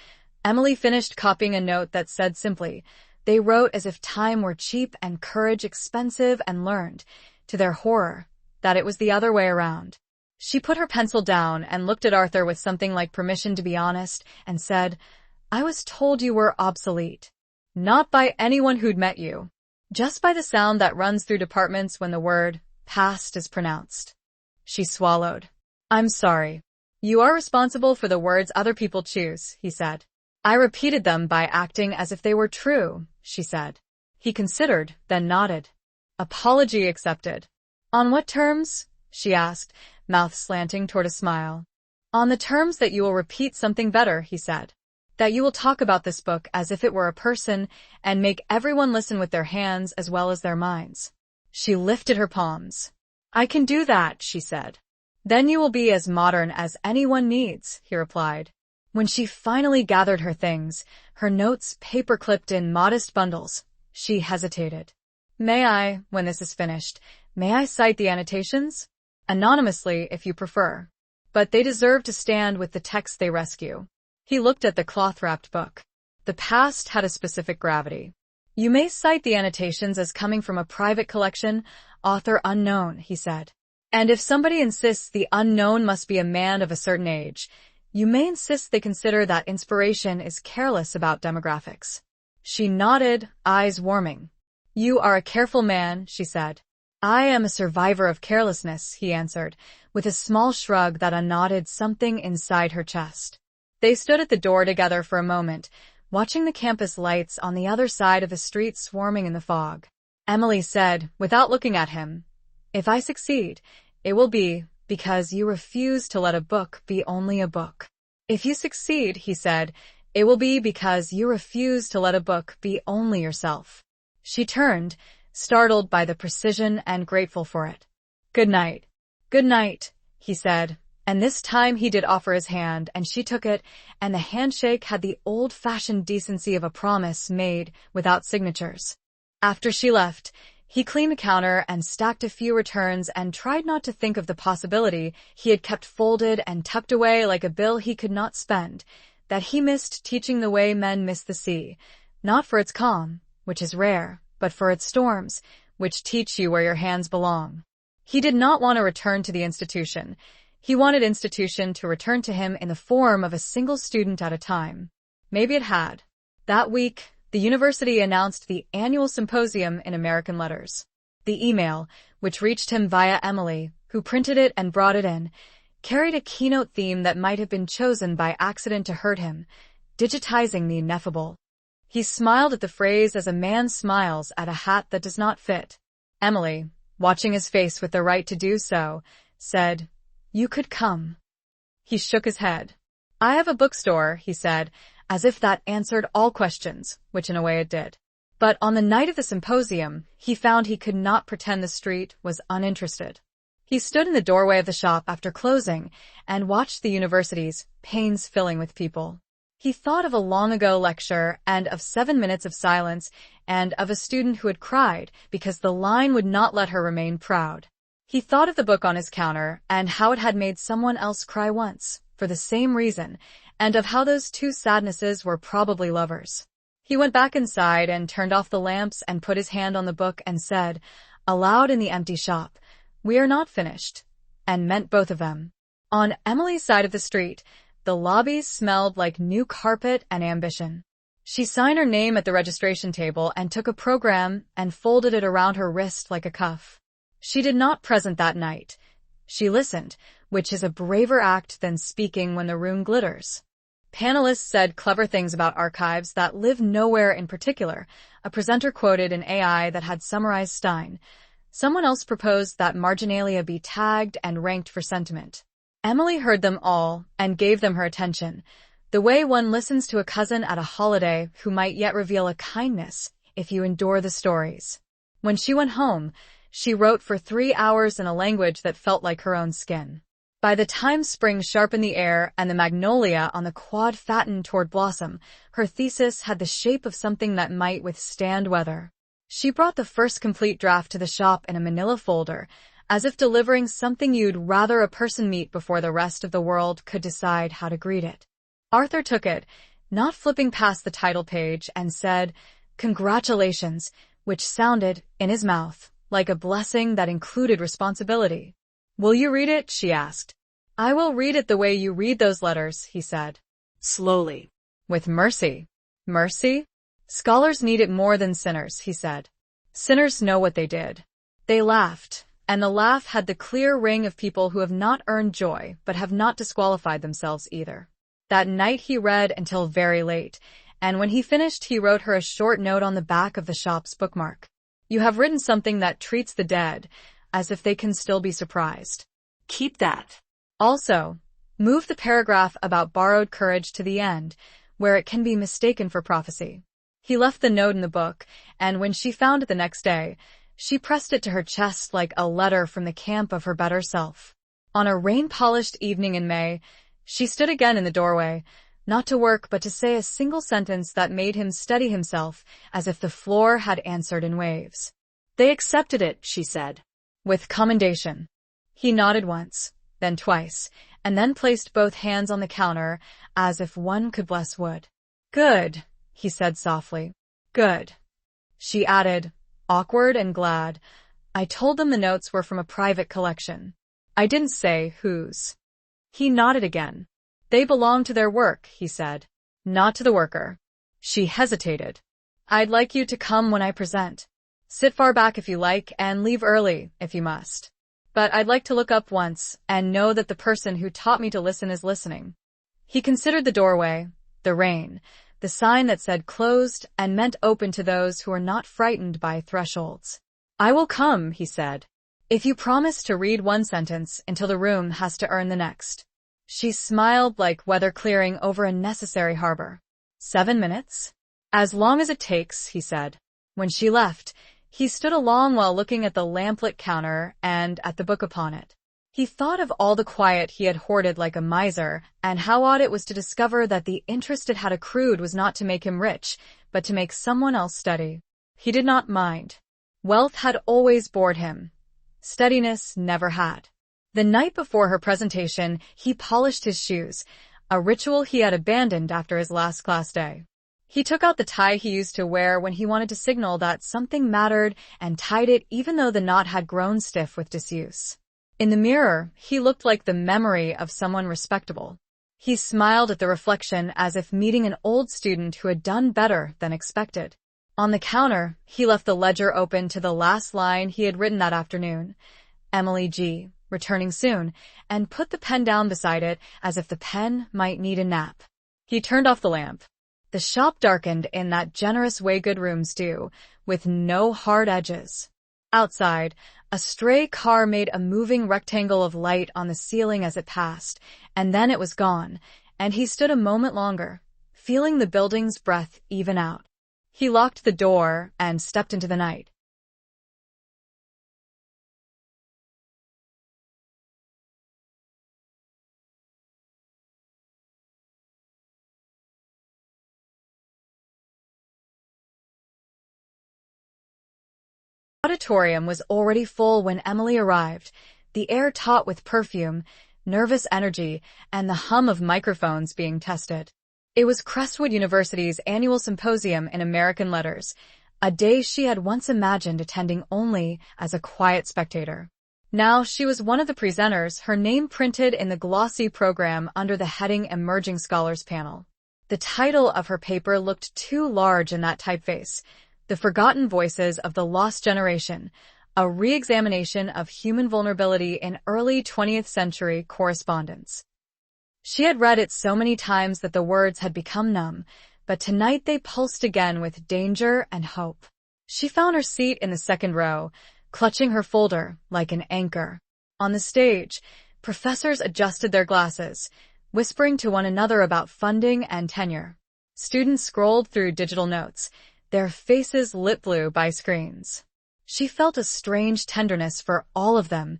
Emily finished copying a note that said simply, "They wrote as if time were cheap and courage expensive," and learned, to their horror, that it was the other way around. She put her pencil down and looked at Arthur with something like permission to be honest and said, "I was told you were obsolete. Not by anyone who'd met you. Just by the sound that runs through departments when the word past is pronounced." She swallowed. "I'm sorry. You are responsible for the words other people choose," he said. "I repeated them by acting as if they were true," she said. He considered, then nodded. "Apology accepted." "On what terms?" she asked, mouth slanting toward a smile. "On the terms that you will repeat something better," he said. "That you will talk about this book as if it were a person and make everyone listen with their hands as well as their minds." She lifted her palms. "I can do that," she said. "Then you will be as modern as anyone needs," he replied. When she finally gathered her things, her notes paper-clipped in modest bundles, she hesitated. "May I, when this is finished, may I cite the annotations? Anonymously, if you prefer. But they deserve to stand with the text they rescue." He looked at the cloth-wrapped book. The past had a specific gravity. "You may cite the annotations as coming from a private collection, author unknown," he said. "And if somebody insists the unknown must be a man of a certain age, You may insist they consider that inspiration is careless about demographics. She nodded, eyes warming. You are a careful man, she said. I am a survivor of carelessness, he answered, with a small shrug that unknotted something inside her chest. They stood at the door together for a moment, watching the campus lights on the other side of the street swarming in the fog. Emily said, without looking at him, if I succeed, it will be because you refuse to let a book be only a book. If you succeed, he said, it will be because you refuse to let a book be only yourself. She turned, startled by the precision and grateful for it. Good night. Good night, he said, and this time he did offer his hand, and she took it, and the handshake had the old-fashioned decency of a promise made without signatures. After she left, he cleaned the counter and stacked a few returns and tried not to think of the possibility he had kept folded and tucked away like a bill he could not spend, that he missed teaching the way men miss the sea, not for its calm, which is rare, but for its storms, which teach you where your hands belong. He did not want to return to the institution. He wanted institution to return to him in the form of a single student at a time. Maybe it had. That week, the university announced the annual symposium in American letters. The email, which reached him via Emily, who printed it and brought it in, carried a keynote theme that might have been chosen by accident to hurt him, digitizing the ineffable. He smiled at the phrase as a man smiles at a hat that does not fit. Emily, watching his face with the right to do so, said, You could come. He shook his head. I have a bookstore, he said, as if that answered all questions, which in a way it did. But on the night of the symposium, he found he could not pretend the street was uninterested. He stood in the doorway of the shop after closing and watched the university's panes filling with people. He thought of a long-ago lecture and of 7 minutes of silence and of a student who had cried because the line would not let her remain proud. He thought of the book on his counter and how it had made someone else cry once, for the same reason, and of how those two sadnesses were probably lovers. He went back inside and turned off the lamps and put his hand on the book and said, aloud in the empty shop, We are not finished, and meant both of them. On Emily's side of the street, the lobbies smelled like new carpet and ambition. She signed her name at the registration table and took a program and folded it around her wrist like a cuff. She did not present that night. She listened, which is a braver act than speaking when the room glitters. Panelists said clever things about archives that live nowhere in particular. A presenter quoted an AI that had summarized Stein. Someone else proposed that marginalia be tagged and ranked for sentiment. Emily heard them all and gave them her attention, the way one listens to a cousin at a holiday who might yet reveal a kindness if you endure the stories. When she went home, she wrote for 3 hours in a language that felt like her own skin. By the time spring sharpened the air and the magnolia on the quad fattened toward blossom, her thesis had the shape of something that might withstand weather. She brought the first complete draft to the shop in a manila folder, as if delivering something you'd rather a person meet before the rest of the world could decide how to greet it. Arthur took it, not flipping past the title page, and said, Congratulations, which sounded, in his mouth, like a blessing that included responsibility. Will you read it? She asked. I will read it the way you read those letters, he said. Slowly. With mercy. Mercy? Scholars need it more than sinners, he said. Sinners know what they did. They laughed, and the laugh had the clear ring of people who have not earned joy but have not disqualified themselves either. That night he read until very late, and when he finished he wrote her a short note on the back of the shop's bookmark. You have written something that treats the dead as if they can still be surprised. Keep that. Also, move the paragraph about borrowed courage to the end, where it can be mistaken for prophecy. He left the note in the book, and when she found it the next day, she pressed it to her chest like a letter from the camp of her better self. On a rain-polished evening in May, she stood again in the doorway, not to work but to say a single sentence that made him steady himself as if the floor had answered in waves. They accepted it, she said. With commendation. He nodded once, then twice, and then placed both hands on the counter as if one could bless wood. Good, he said softly. Good. She added, awkward and glad, I told them the notes were from a private collection. I didn't say whose. He nodded again. They belong to their work, he said, not to the worker. She hesitated. I'd like you to come when I present. Sit far back if you like, and leave early if you must. But I'd like to look up once and know that the person who taught me to listen is listening. He considered the doorway, the rain, the sign that said closed and meant open to those who are not frightened by thresholds. I will come, he said, if you promise to read one sentence until the room has to earn the next. She smiled like weather clearing over a necessary harbor. 7 minutes? As long as it takes, he said. When she left, he stood a long while looking at the lamplit counter and at the book upon it. He thought of all the quiet he had hoarded like a miser, and how odd it was to discover that the interest it had accrued was not to make him rich, but to make someone else study. He did not mind. Wealth had always bored him. Steadiness never had. The night before her presentation, he polished his shoes, a ritual he had abandoned after his last class day. He took out the tie he used to wear when he wanted to signal that something mattered and tied it even though the knot had grown stiff with disuse. In the mirror, he looked like the memory of someone respectable. He smiled at the reflection as if meeting an old student who had done better than expected. On the counter, he left the ledger open to the last line he had written that afternoon. Emily G., returning soon, and put the pen down beside it as if the pen might need a nap. He turned off the lamp. The shop darkened in that generous way good rooms do, with no hard edges. Outside, a stray car made a moving rectangle of light on the ceiling as it passed, and then it was gone, and he stood a moment longer, feeling the building's breath even out. He locked the door and stepped into the night. The auditorium was already full when Emily arrived, the air taut with perfume, nervous energy, and the hum of microphones being tested. It was Crestwood University's annual symposium in American letters, a day she had once imagined attending only as a quiet spectator. Now she was one of the presenters, her name printed in the glossy program under the heading Emerging Scholars Panel. The title of her paper looked too large in that typeface. The Forgotten Voices of the Lost Generation, a re-examination of human vulnerability in early 20th century correspondence. She had read it so many times that the words had become numb, but tonight they pulsed again with danger and hope. She found her seat in the second row, clutching her folder like an anchor. On the stage, professors adjusted their glasses, whispering to one another about funding and tenure. Students scrolled through digital notes, their faces lit blue by screens. She felt a strange tenderness for all of them,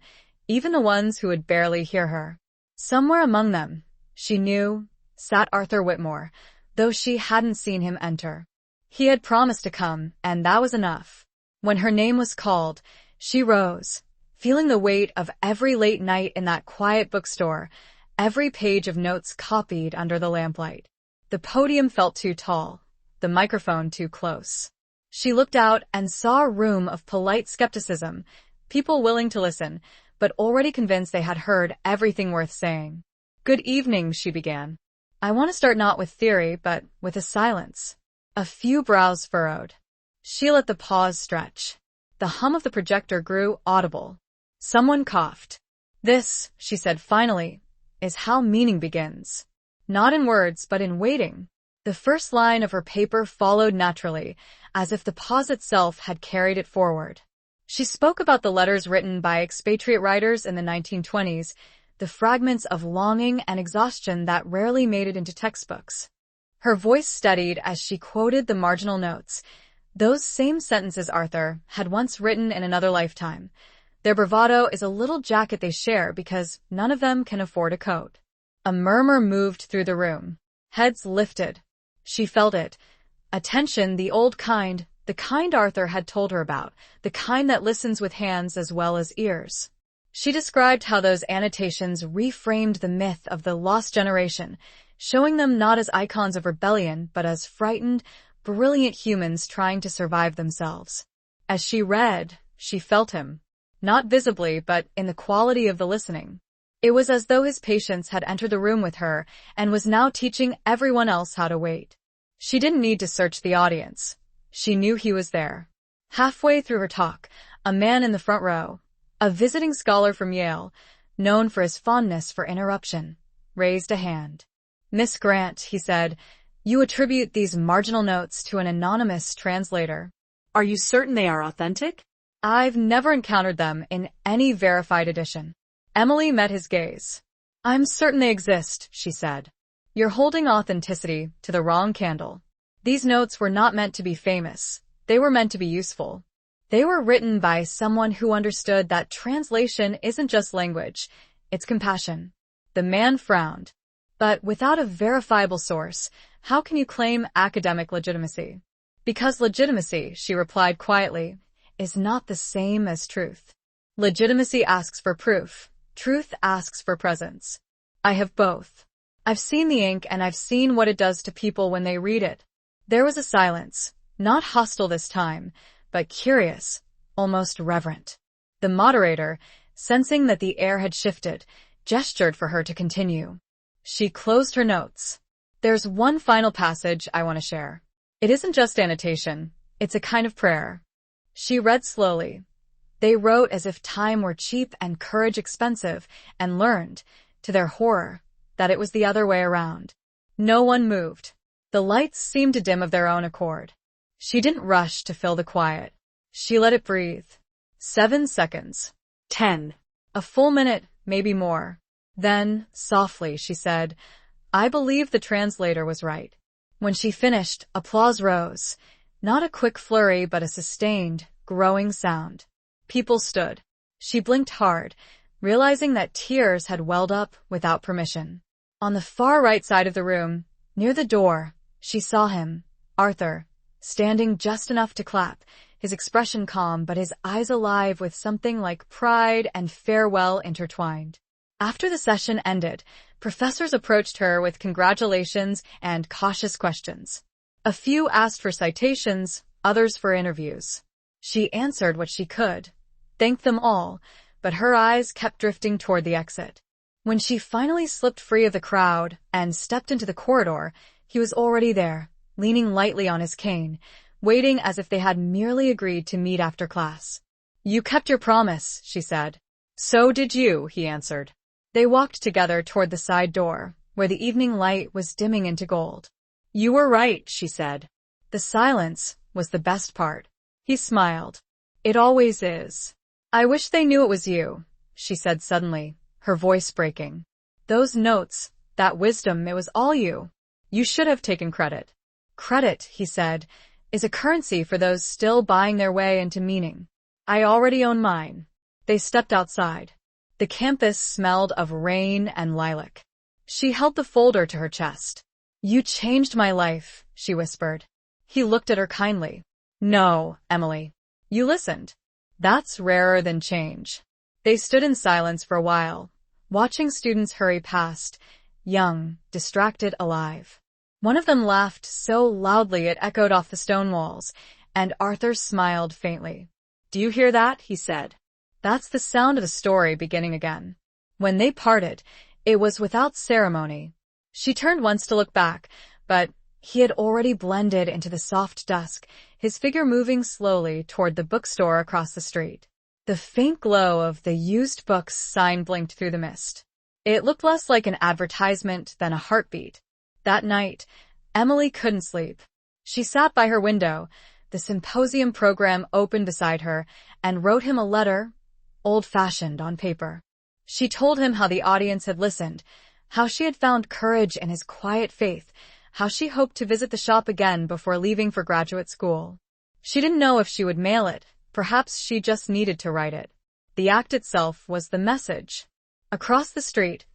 even the ones who would barely hear her. Somewhere among them, she knew, sat Arthur Whitmore, though she hadn't seen him enter. He had promised to come, and that was enough. When her name was called, she rose, feeling the weight of every late night in that quiet bookstore, every page of notes copied under the lamplight. The podium felt too tall, the microphone too close. She looked out and saw a room of polite skepticism, people willing to listen, but already convinced they had heard everything worth saying. Good evening, she began. I want to start not with theory, but with a silence. A few brows furrowed. She let the pause stretch. The hum of the projector grew audible. Someone coughed. This, she said finally, is how meaning begins. Not in words, but in waiting. The first line of her paper followed naturally, as if the pause itself had carried it forward. She spoke about the letters written by expatriate writers in the 1920s, the fragments of longing and exhaustion that rarely made it into textbooks. Her voice steadied as she quoted the marginal notes. Those same sentences Arthur had once written in another lifetime. Their bravado is a little jacket they share because none of them can afford a coat. A murmur moved through the room. Heads lifted. She felt it. Attention, the old kind, the kind Arthur had told her about, the kind that listens with hands as well as ears. She described how those annotations reframed the myth of the lost generation, showing them not as icons of rebellion, but as frightened, brilliant humans trying to survive themselves. As she read, she felt him. Not visibly, but in the quality of the listening. It was as though his patience had entered the room with her and was now teaching everyone else how to wait. She didn't need to search the audience. She knew he was there. Halfway through her talk, a man in the front row, a visiting scholar from Yale, known for his fondness for interruption, raised a hand. "Miss Grant," he said, "you attribute these marginal notes to an anonymous translator." Are you certain they are authentic? "I've never encountered them in any verified edition." Emily met his gaze. "I'm certain they exist," she said. "You're holding authenticity to the wrong candle. These notes were not meant to be famous. They were meant to be useful. They were written by someone who understood that translation isn't just language, it's compassion." The man frowned. "But without a verifiable source, how can you claim academic legitimacy?" "Because legitimacy," she replied quietly, "is not the same as truth. Legitimacy asks for proof. Truth asks for presence. I have both. I've seen the ink and I've seen what it does to people when they read it." There was a silence, not hostile this time, but curious, almost reverent. The moderator, sensing that the air had shifted, gestured for her to continue. She closed her notes. "There's one final passage I want to share. It isn't just annotation, it's a kind of prayer." She read slowly. They wrote as if time were cheap and courage expensive, and learned, to their horror, that it was the other way around. No one moved. The lights seemed to dim of their own accord. She didn't rush to fill the quiet. She let it breathe. 7 seconds. 10. A full minute, maybe more. Then, softly, she said, "I believe the translator was right." When she finished, applause rose. Not a quick flurry, but a sustained, growing sound. People stood. She blinked hard, realizing that tears had welled up without permission. On the far right side of the room, near the door, she saw him, Arthur, standing just enough to clap, his expression calm but his eyes alive with something like pride and farewell intertwined. After the session ended, professors approached her with congratulations and cautious questions. A few asked for citations, others for interviews. She answered what she could, thanked them all, but her eyes kept drifting toward the exit. When she finally slipped free of the crowd and stepped into the corridor, he was already there, leaning lightly on his cane, waiting as if they had merely agreed to meet after class. "You kept your promise," she said. "So did you," he answered. They walked together toward the side door, where the evening light was dimming into gold. "You were right," she said. The silence was the best part. He smiled. "It always is." "I wish they knew it was you," she said suddenly, her voice breaking. "Those notes, that wisdom, it was all you. You should have taken credit." "Credit," he said, "is a currency for those still buying their way into meaning. I already own mine." They stepped outside. The campus smelled of rain and lilac. She held the folder to her chest. "You changed my life," she whispered. He looked at her kindly. "No, Emily. You listened. That's rarer than change." They stood in silence for a while, watching students hurry past, young, distracted, alive. One of them laughed so loudly it echoed off the stone walls, and Arthur smiled faintly. "Do you hear that?" he said. "That's the sound of the story beginning again." When they parted, it was without ceremony. She turned once to look back, but he had already blended into the soft dusk, his figure moving slowly toward the bookstore across the street. The faint glow of the used books sign blinked through the mist. It looked less like an advertisement than a heartbeat. That night, Emily couldn't sleep. She sat by her window, the symposium program open beside her, and wrote him a letter, old-fashioned on paper. She told him how the audience had listened, how she had found courage in his quiet faith, how she hoped to visit the shop again before leaving for graduate school. She didn't know if she would mail it. Perhaps she just needed to write it. The act itself was the message. Across the street,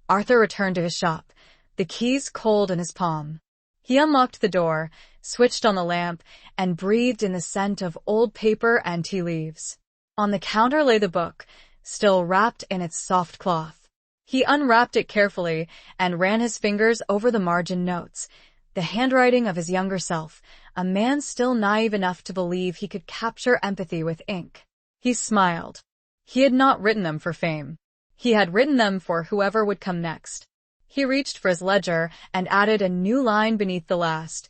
Arthur returned to his shop, the keys cold in his palm. He unlocked the door, switched on the lamp, and breathed in the scent of old paper and tea leaves. On the counter lay the book, still wrapped in its soft cloth. He unwrapped it carefully and ran his fingers over the margin notes, the handwriting of his younger self, a man still naive enough to believe he could capture empathy with ink. He smiled. He had not written them for fame. He had written them for whoever would come next. He reached for his ledger and added a new line beneath the last.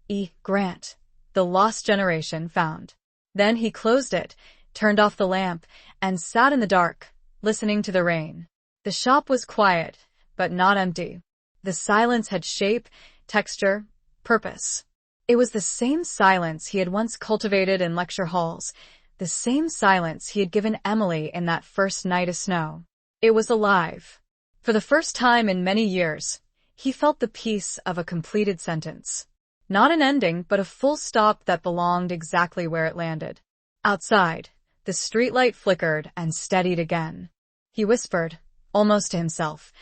E. Grant, the lost generation found. Then he closed it, turned off the lamp, and sat in the dark, listening to the rain. The shop was quiet, but not empty. The silence had shape, texture, purpose. It was the same silence he had once cultivated in lecture halls, the same silence he had given Emily in that first night of snow. It was alive. For the first time in many years, he felt the peace of a completed sentence. Not an ending, but a full stop that belonged exactly where it landed. Outside, the streetlight flickered and steadied again. He whispered, almost to himself,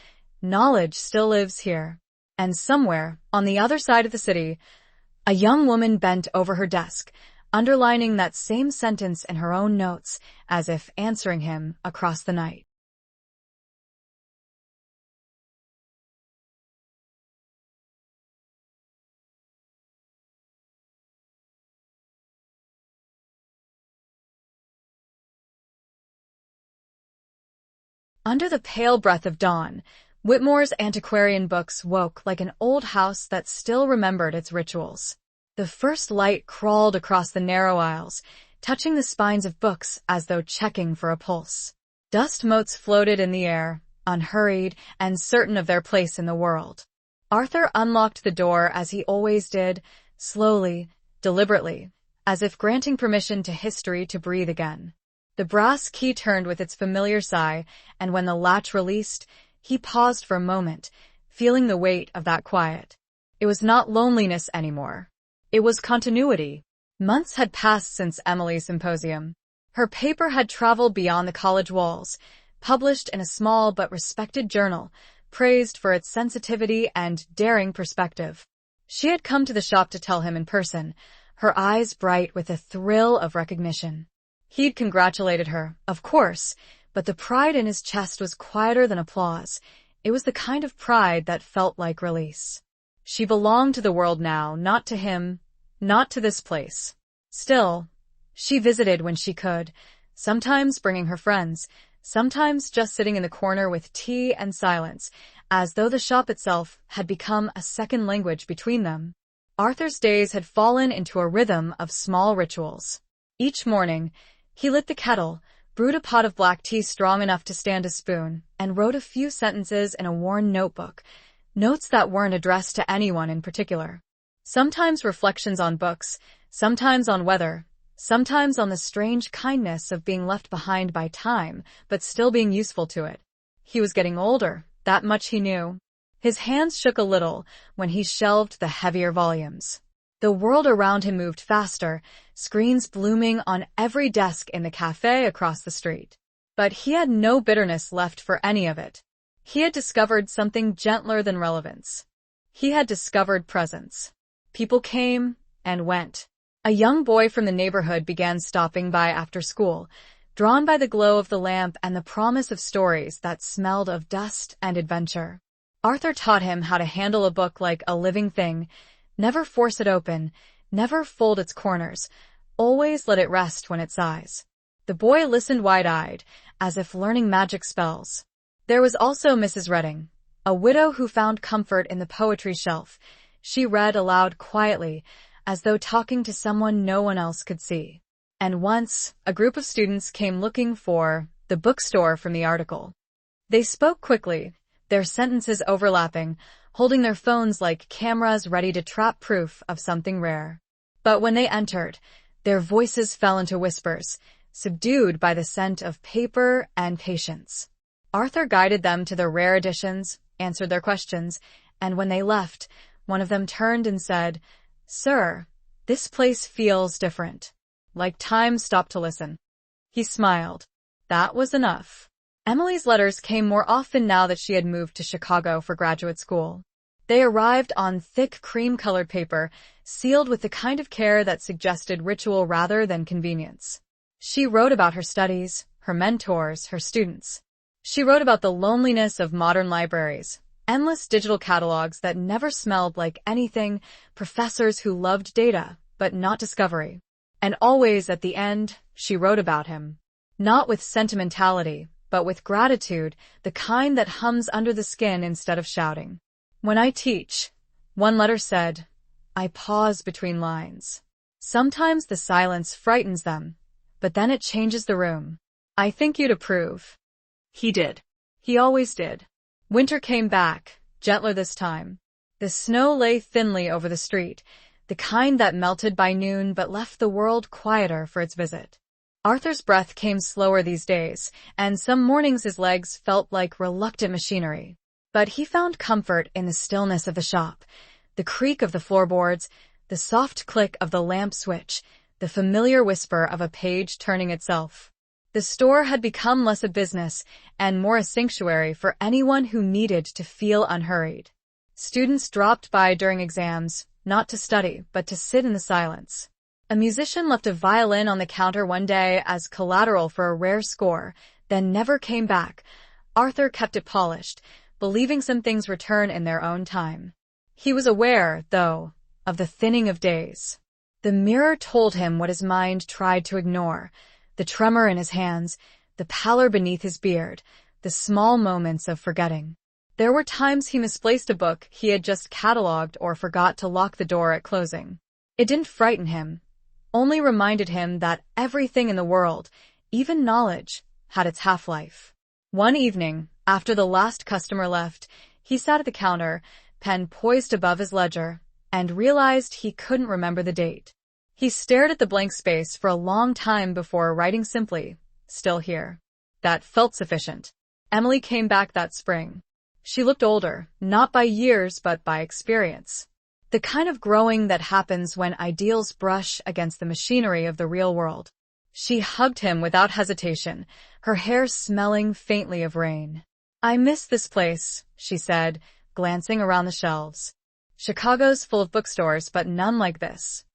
"Knowledge still lives here." And somewhere, on the other side of the city, a young woman bent over her desk, underlining that same sentence in her own notes, as if answering him across the night. Under the pale breath of dawn, Whitmore's antiquarian books woke like an old house that still remembered its rituals. The first light crawled across the narrow aisles, touching the spines of books as though checking for a pulse. Dust motes floated in the air, unhurried and certain of their place in the world. Arthur unlocked the door as he always did, slowly, deliberately, as if granting permission to history to breathe again. The brass key turned with its familiar sigh, and when the latch released, he paused for a moment, feeling the weight of that quiet. It was not loneliness anymore. It was continuity. Months had passed since Emily's symposium. Her paper had traveled beyond the college walls, published in a small but respected journal, praised for its sensitivity and daring perspective. She had come to the shop to tell him in person, her eyes bright with a thrill of recognition. He'd congratulated her, of course, but the pride in his chest was quieter than applause. It was the kind of pride that felt like release. She belonged to the world now, not to him, not to this place. Still, she visited when she could, sometimes bringing her friends, sometimes just sitting in the corner with tea and silence, as though the shop itself had become a second language between them. Arthur's days had fallen into a rhythm of small rituals. Each morning, he lit the kettle, brewed a pot of black tea strong enough to stand a spoon, and wrote a few sentences in a worn notebook, notes that weren't addressed to anyone in particular. Sometimes reflections on books, sometimes on weather, sometimes on the strange kindness of being left behind by time, but still being useful to it. He was getting older, that much he knew. His hands shook a little when he shelved the heavier volumes. The world around him moved faster, screens blooming on every desk in the cafe across the street. But he had no bitterness left for any of it. He had discovered something gentler than relevance. He had discovered presence. People came and went. A young boy from the neighborhood began stopping by after school, drawn by the glow of the lamp and the promise of stories that smelled of dust and adventure. Arthur taught him how to handle a book like a living thing. Never force it open, never fold its corners, always let it rest when it sighs. The boy listened wide-eyed, as if learning magic spells. There was also Mrs. Redding, a widow who found comfort in the poetry shelf. She read aloud quietly, as though talking to someone no one else could see. And once, a group of students came looking for the bookstore from the article. They spoke quickly, their sentences overlapping, holding their phones like cameras ready to trap proof of something rare. But when they entered, their voices fell into whispers, subdued by the scent of paper and patience. Arthur guided them to the rare editions, answered their questions, and when they left, one of them turned and said, "Sir, this place feels different. Like time stopped to listen." He smiled. That was enough. Emily's letters came more often now that she had moved to Chicago for graduate school. They arrived on thick cream-colored paper, sealed with the kind of care that suggested ritual rather than convenience. She wrote about her studies, her mentors, her students. She wrote about the loneliness of modern libraries, endless digital catalogs that never smelled like anything, professors who loved data, but not discovery. And always at the end, she wrote about him. Not with sentimentality, but with gratitude, the kind that hums under the skin instead of shouting. When I teach, one letter said, I pause between lines. Sometimes the silence frightens them, but then it changes the room. I think you'd approve. He did. He always did. Winter came back, gentler this time. The snow lay thinly over the street, the kind that melted by noon but left the world quieter for its visit. Arthur's breath came slower these days, and some mornings his legs felt like reluctant machinery. But he found comfort in the stillness of the shop, the creak of the floorboards, the soft click of the lamp switch, the familiar whisper of a page turning itself. The store had become less a business and more a sanctuary for anyone who needed to feel unhurried. Students dropped by during exams, not to study, but to sit in the silence. A musician left a violin on the counter one day as collateral for a rare score, then never came back. Arthur kept it polished, believing some things return in their own time. He was aware, though, of the thinning of days. The mirror told him what his mind tried to ignore, the tremor in his hands, the pallor beneath his beard, the small moments of forgetting. There were times he misplaced a book he had just catalogued or forgot to lock the door at closing. It didn't frighten him, only reminded him that everything in the world, even knowledge, had its half-life. One evening, after the last customer left, he sat at the counter, pen poised above his ledger, and realized he couldn't remember the date. He stared at the blank space for a long time before writing simply, "Still here." That felt sufficient. Emily came back that spring. She looked older, not by years but by experience. The kind of growing that happens when ideals brush against the machinery of the real world. She hugged him without hesitation, her hair smelling faintly of rain. "I miss this place," she said, glancing around the shelves. "Chicago's full of bookstores, but none like this."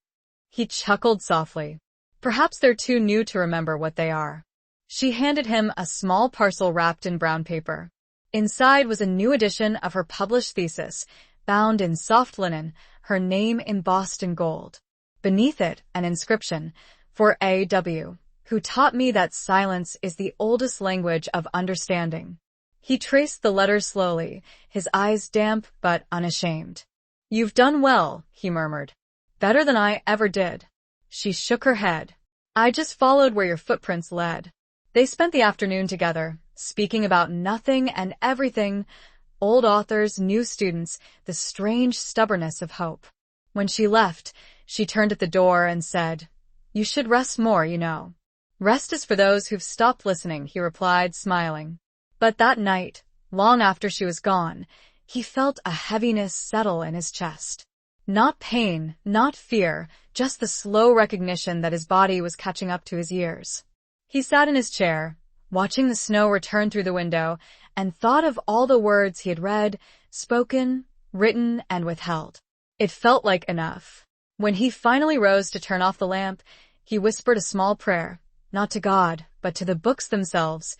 He chuckled softly. "Perhaps they're too new to remember what they are." She handed him a small parcel wrapped in brown paper. Inside was a new edition of her published thesis, bound in soft linen, her name embossed in gold. Beneath it, an inscription, "For A.W., who taught me that silence is the oldest language of understanding." He traced the letters slowly, his eyes damp but unashamed. "You've done well," he murmured. "Better than I ever did." She shook her head. "I just followed where your footprints led." They spent the afternoon together, speaking about nothing and everything, old authors, new students, the strange stubbornness of hope. When she left, she turned at the door and said, "You should rest more, you know." "Rest is for those who've stopped listening," he replied, smiling. But that night, long after she was gone, he felt a heaviness settle in his chest. Not pain, not fear, just the slow recognition that his body was catching up to his years. He sat in his chair, watching the snow return through the window, and thought of all the words he had read, spoken, written, and withheld. It felt like enough. When he finally rose to turn off the lamp, he whispered a small prayer, not to God, but to the books themselves.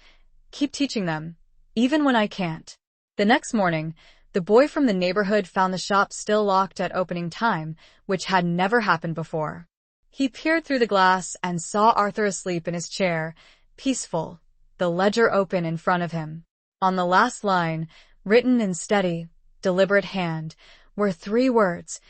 "Keep teaching them, even when I can't." The next morning, the boy from the neighborhood found the shop still locked at opening time, which had never happened before. He peered through the glass and saw Arthur asleep in his chair, peaceful, the ledger open in front of him. On the last line, written in steady, deliberate hand, were 3 words,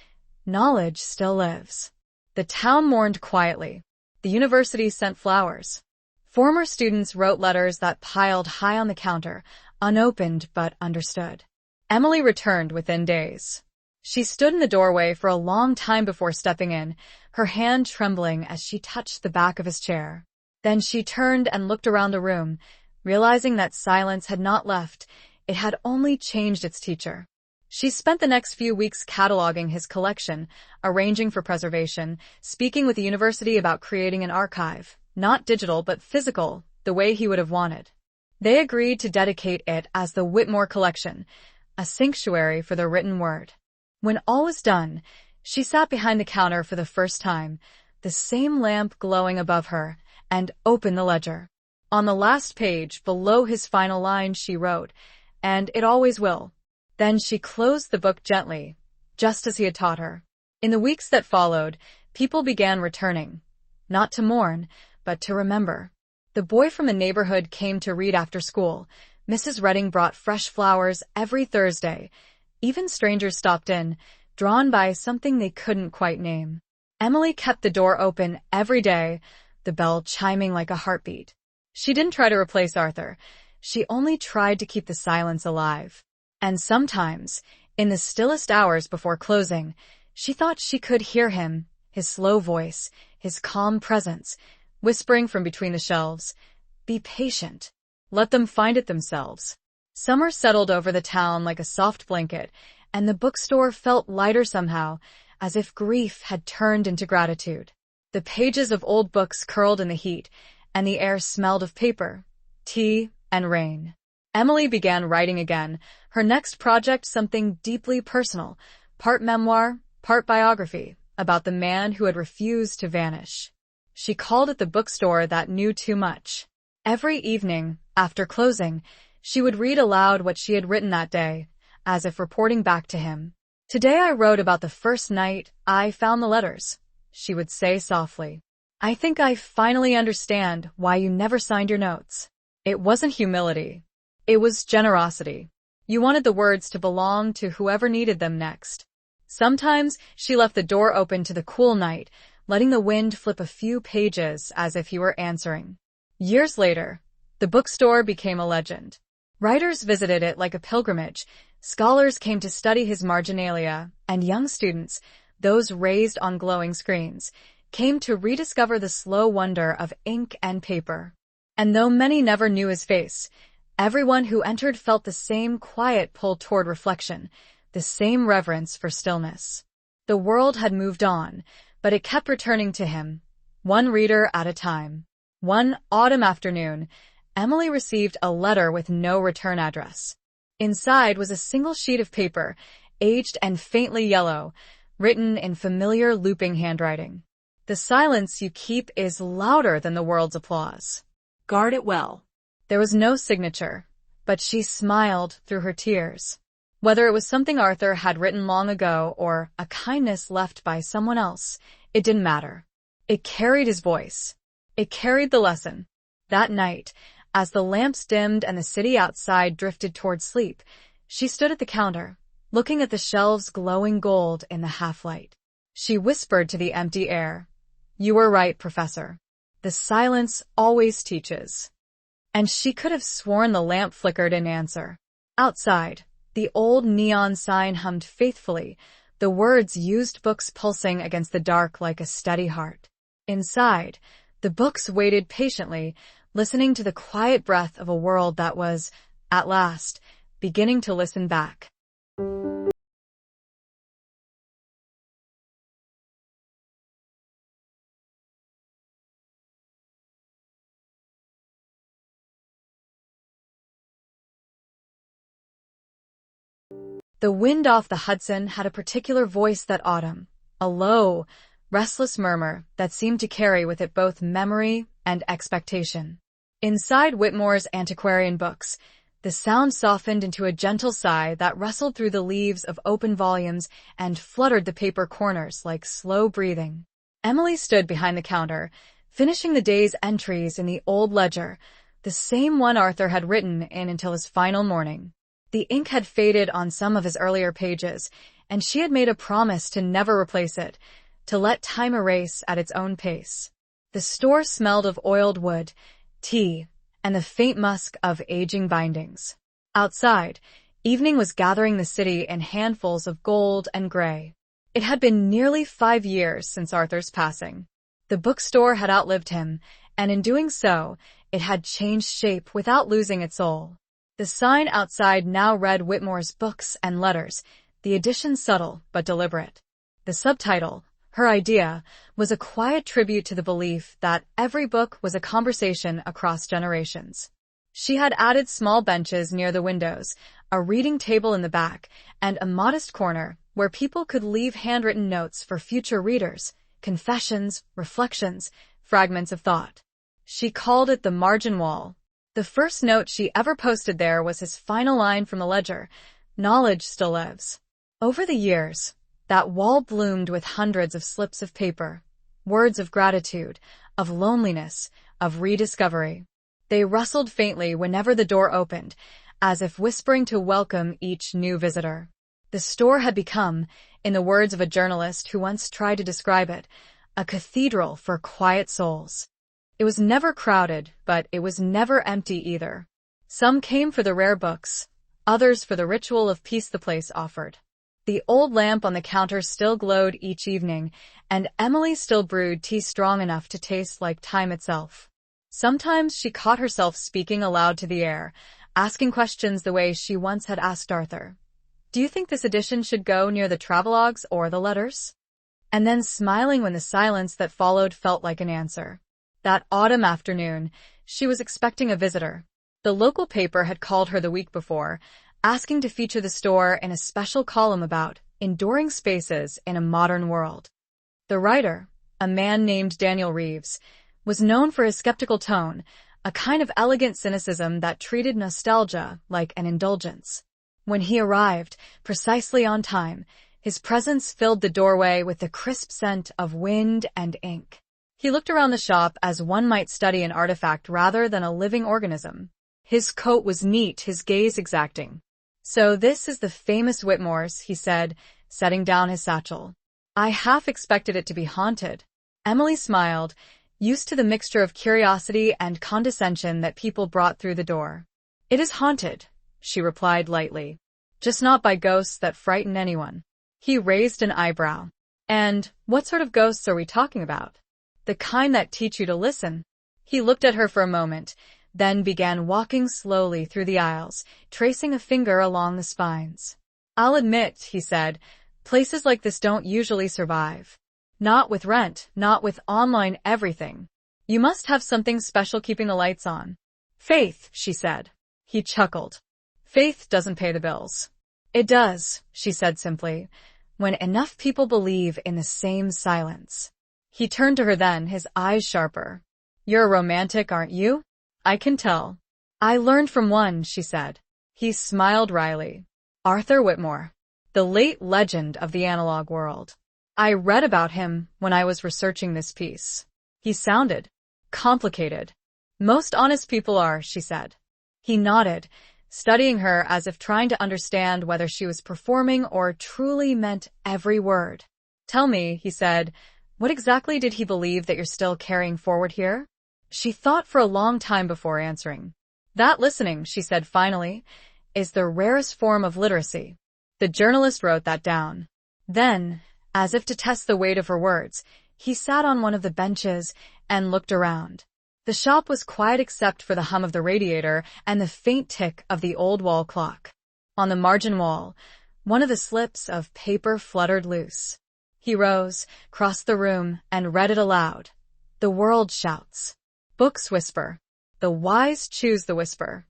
"Knowledge still lives." The town mourned quietly. The university sent flowers. Former students wrote letters that piled high on the counter, unopened but understood. Emily returned within days. She stood in the doorway for a long time before stepping in, her hand trembling as she touched the back of his chair. Then she turned and looked around the room, realizing that silence had not left, it had only changed its teacher. She spent the next few weeks cataloging his collection, arranging for preservation, speaking with the university about creating an archive, not digital but physical, the way he would have wanted. They agreed to dedicate it as the Whitmore Collection, a sanctuary for the written word. When all was done, she sat behind the counter for the first time, the same lamp glowing above her, and opened the ledger. On the last page, below his final line, she wrote, "And it always will." Then she closed the book gently, just as he had taught her. In the weeks that followed, people began returning, not to mourn, but to remember. The boy from the neighborhood came to read after school. Mrs. Redding brought fresh flowers every Thursday. Even strangers stopped in, drawn by something they couldn't quite name. Emily kept the door open every day, the bell chiming like a heartbeat. She didn't try to replace Arthur. She only tried to keep the silence alive. And sometimes, in the stillest hours before closing, she thought she could hear him, his slow voice, his calm presence, whispering from between the shelves, "Be patient. Let them find it themselves." Summer settled over the town like a soft blanket, and the bookstore felt lighter somehow, as if grief had turned into gratitude. The pages of old books curled in the heat, and the air smelled of paper, tea, and rain. Emily began writing again, her next project something deeply personal, part memoir, part biography, about the man who had refused to vanish. She called it the bookstore that knew too much. Every evening, after closing, she would read aloud what she had written that day, as if reporting back to him. "Today I wrote about the first night I found the letters," she would say softly. "I think I finally understand why you never signed your notes." It wasn't humility. It was generosity. You wanted the words to belong to whoever needed them next. Sometimes she left the door open to the cool night, letting the wind flip a few pages as if he were answering. Years later, the bookstore became a legend. Writers visited it like a pilgrimage. Scholars came to study his marginalia, and young students, those raised on glowing screens, came to rediscover the slow wonder of ink and paper. And though many never knew his face, everyone who entered felt the same quiet pull toward reflection, the same reverence for stillness. The world had moved on, but it kept returning to him, one reader at a time. One autumn afternoon, Emily received a letter with no return address. Inside was a single sheet of paper, aged and faintly yellow, written in familiar looping handwriting. "The silence you keep is louder than the world's applause. Guard it well." There was no signature, but she smiled through her tears. Whether it was something Arthur had written long ago or a kindness left by someone else, it didn't matter. It carried his voice. It carried the lesson. That night, as the lamps dimmed and the city outside drifted toward sleep, she stood at the counter, looking at the shelves glowing gold in the half-light. She whispered to the empty air, "You were right, Professor. The silence always teaches." And she could have sworn the lamp flickered in answer. Outside, the old neon sign hummed faithfully, the words used books pulsing against the dark like a steady heart. Inside, the books waited patiently, listening to the quiet breath of a world that was, at last, beginning to listen back. The wind off the Hudson had a particular voice that autumn, a low, restless murmur that seemed to carry with it both memory and expectation. Inside Whitmore's antiquarian books, the sound softened into a gentle sigh that rustled through the leaves of open volumes and fluttered the paper corners like slow breathing. Emily stood behind the counter, finishing the day's entries in the old ledger, the same one Arthur had written in until his final morning. The ink had faded on some of his earlier pages, and she had made a promise to never replace it, to let time erase at its own pace. The store smelled of oiled wood, tea, and the faint musk of aging bindings. Outside, evening was gathering the city in handfuls of gold and gray. It had been nearly 5 years since Arthur's passing. The bookstore had outlived him, and in doing so, it had changed shape without losing its soul. The sign outside now read Whitmore's Books and Letters, the addition subtle but deliberate. The subtitle, Her Idea, was a quiet tribute to the belief that every book was a conversation across generations. She had added small benches near the windows, a reading table in the back, and a modest corner where people could leave handwritten notes for future readers, confessions, reflections, fragments of thought. She called it the margin wall. The first note she ever posted there was his final line from the ledger, "Knowledge still lives." Over the years, that wall bloomed with hundreds of slips of paper, words of gratitude, of loneliness, of rediscovery. They rustled faintly whenever the door opened, as if whispering to welcome each new visitor. The store had become, in the words of a journalist who once tried to describe it, a cathedral for quiet souls. It was never crowded, but it was never empty either. Some came for the rare books, others for the ritual of peace the place offered. The old lamp on the counter still glowed each evening, and Emily still brewed tea strong enough to taste like time itself. Sometimes she caught herself speaking aloud to the air, asking questions the way she once had asked Arthur. "Do you think this edition should go near the travelogues or the letters?" And then smiling when the silence that followed felt like an answer. That autumn afternoon, she was expecting a visitor. The local paper had called her the week before, asking to feature the store in a special column about enduring spaces in a modern world. The writer, a man named Daniel Reeves, was known for his skeptical tone, a kind of elegant cynicism that treated nostalgia like an indulgence. When he arrived, precisely on time, his presence filled the doorway with the crisp scent of wind and ink. He looked around the shop as one might study an artifact rather than a living organism. His coat was neat, his gaze exacting. "So this is the famous Whitmore's," he said, setting down his satchel. "I half expected it to be haunted." Emily smiled, used to the mixture of curiosity and condescension that people brought through the door. "It is haunted," she replied lightly. "Just not by ghosts that frighten anyone." He raised an eyebrow. "And what sort of ghosts are we talking about?" "The kind that teach you to listen." He looked at her for a moment, then began walking slowly through the aisles, tracing a finger along the spines. "I'll admit," he said, "places like this don't usually survive. Not with rent, not with online everything. You must have something special keeping the lights on." "Faith," she said. He chuckled. "Faith doesn't pay the bills." "It does," she said simply, "when enough people believe in the same silence." He turned to her then, his eyes sharper. "You're a romantic, aren't you? I can tell." "I learned from one," she said. He smiled wryly. "Arthur Whitmore, the late legend of the analog world. I read about him when I was researching this piece." He sounded complicated. "Most honest people are," she said. He nodded, studying her as if trying to understand whether she was performing or truly meant every word. "Tell me," he said, "what exactly did he believe that you're still carrying forward here?" She thought for a long time before answering. "That listening," she said finally, "is the rarest form of literacy." The journalist wrote that down. Then, as if to test the weight of her words, he sat on one of the benches and looked around. The shop was quiet except for the hum of the radiator and the faint tick of the old wall clock. On the margin wall, one of the slips of paper fluttered loose. He rose, crossed the room, and read it aloud. "The world shouts. Books whisper. The wise choose the whisper."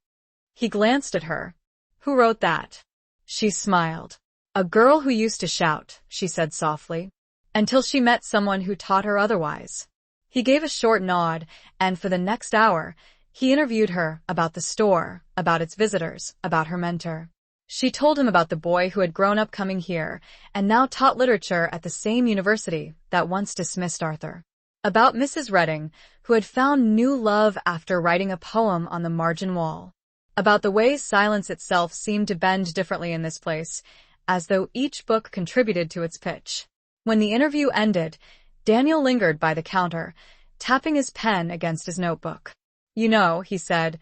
He glanced at her. "Who wrote that?" She smiled. "A girl who used to shout," she said softly, "until she met someone who taught her otherwise." He gave a short nod, and for the next hour, he interviewed her about the store, about its visitors, about her mentor. She told him about the boy who had grown up coming here and now taught literature at the same university that once dismissed Arthur. About Mrs. Redding, who had found new love after writing a poem on the margin wall. About the way silence itself seemed to bend differently in this place, as though each book contributed to its pitch. When the interview ended, Daniel lingered by the counter, tapping his pen against his notebook. "You know," he said,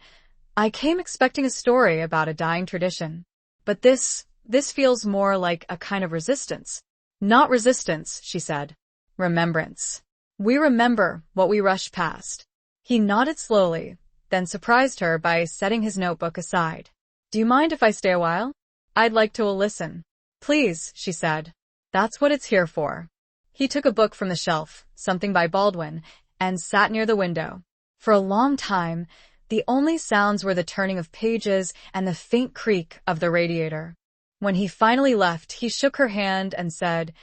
"I came expecting a story about a dying tradition. But this feels more like a kind of resistance." "Not resistance," she said. "Remembrance. We remember what we rushed past." He nodded slowly, then surprised her by setting his notebook aside. "Do you mind if I stay a while? I'd like to listen." "Please," she said. "That's what it's here for." He took a book from the shelf, something by Baldwin, and sat near the window. For a long time, the only sounds were the turning of pages and the faint creak of the radiator. When he finally left, he shook her hand and said,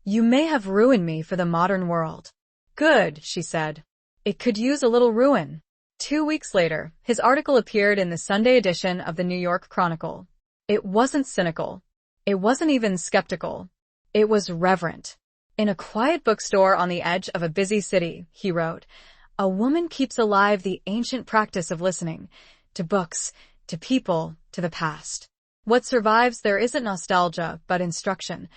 "You may have ruined me for the modern world." "Good," she said. "It could use a little ruin." 2 weeks later, his article appeared in the Sunday edition of the New York Chronicle. It wasn't cynical. It wasn't even skeptical. It was reverent. "In a quiet bookstore on the edge of a busy city," he wrote, a woman keeps alive the ancient practice of listening to books, to people, to the past. What survives there isn't nostalgia, but instruction.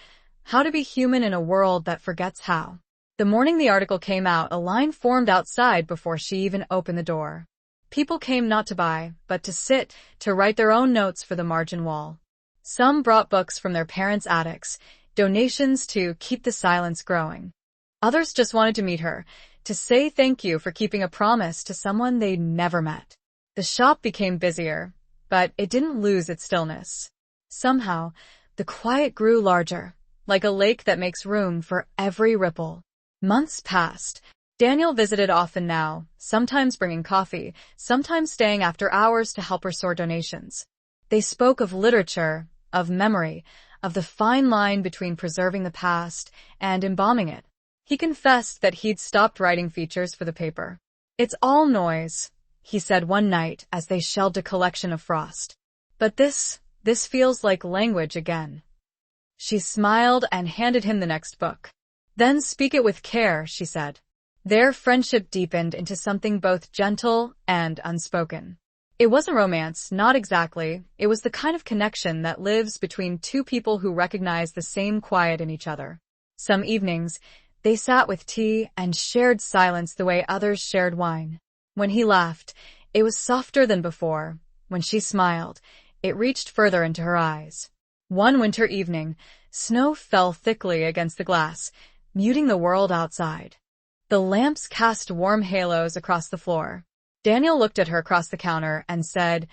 How to be human in a world that forgets how. The morning the article came out, a line formed outside before she even opened the door. People came not to buy, but to sit, to write their own notes for the margin wall. Some brought books from their parents' attics, donations to keep the silence growing. Others just wanted to meet her, to say thank you for keeping a promise to someone they'd never met. The shop became busier, but it didn't lose its stillness. Somehow, the quiet grew larger, like a lake that makes room for every ripple. Months passed. Daniel visited often now, sometimes bringing coffee, sometimes staying after hours to help her sort donations. They spoke of literature, of memory, of the fine line between preserving the past and embalming it. He confessed that he'd stopped writing features for the paper. "It's all noise," he said one night as they shelved a collection of Frost. "But this feels like language again." She smiled and handed him the next book. "Then speak it with care," she said. Their friendship deepened into something both gentle and unspoken. It wasn't romance, not exactly. It was the kind of connection that lives between two people who recognize the same quiet in each other. Some evenings, they sat with tea and shared silence the way others shared wine. When he laughed, it was softer than before. When she smiled, it reached further into her eyes. One winter evening, snow fell thickly against the glass, muting the world outside. The lamps cast warm halos across the floor. Daniel looked at her across the counter and said,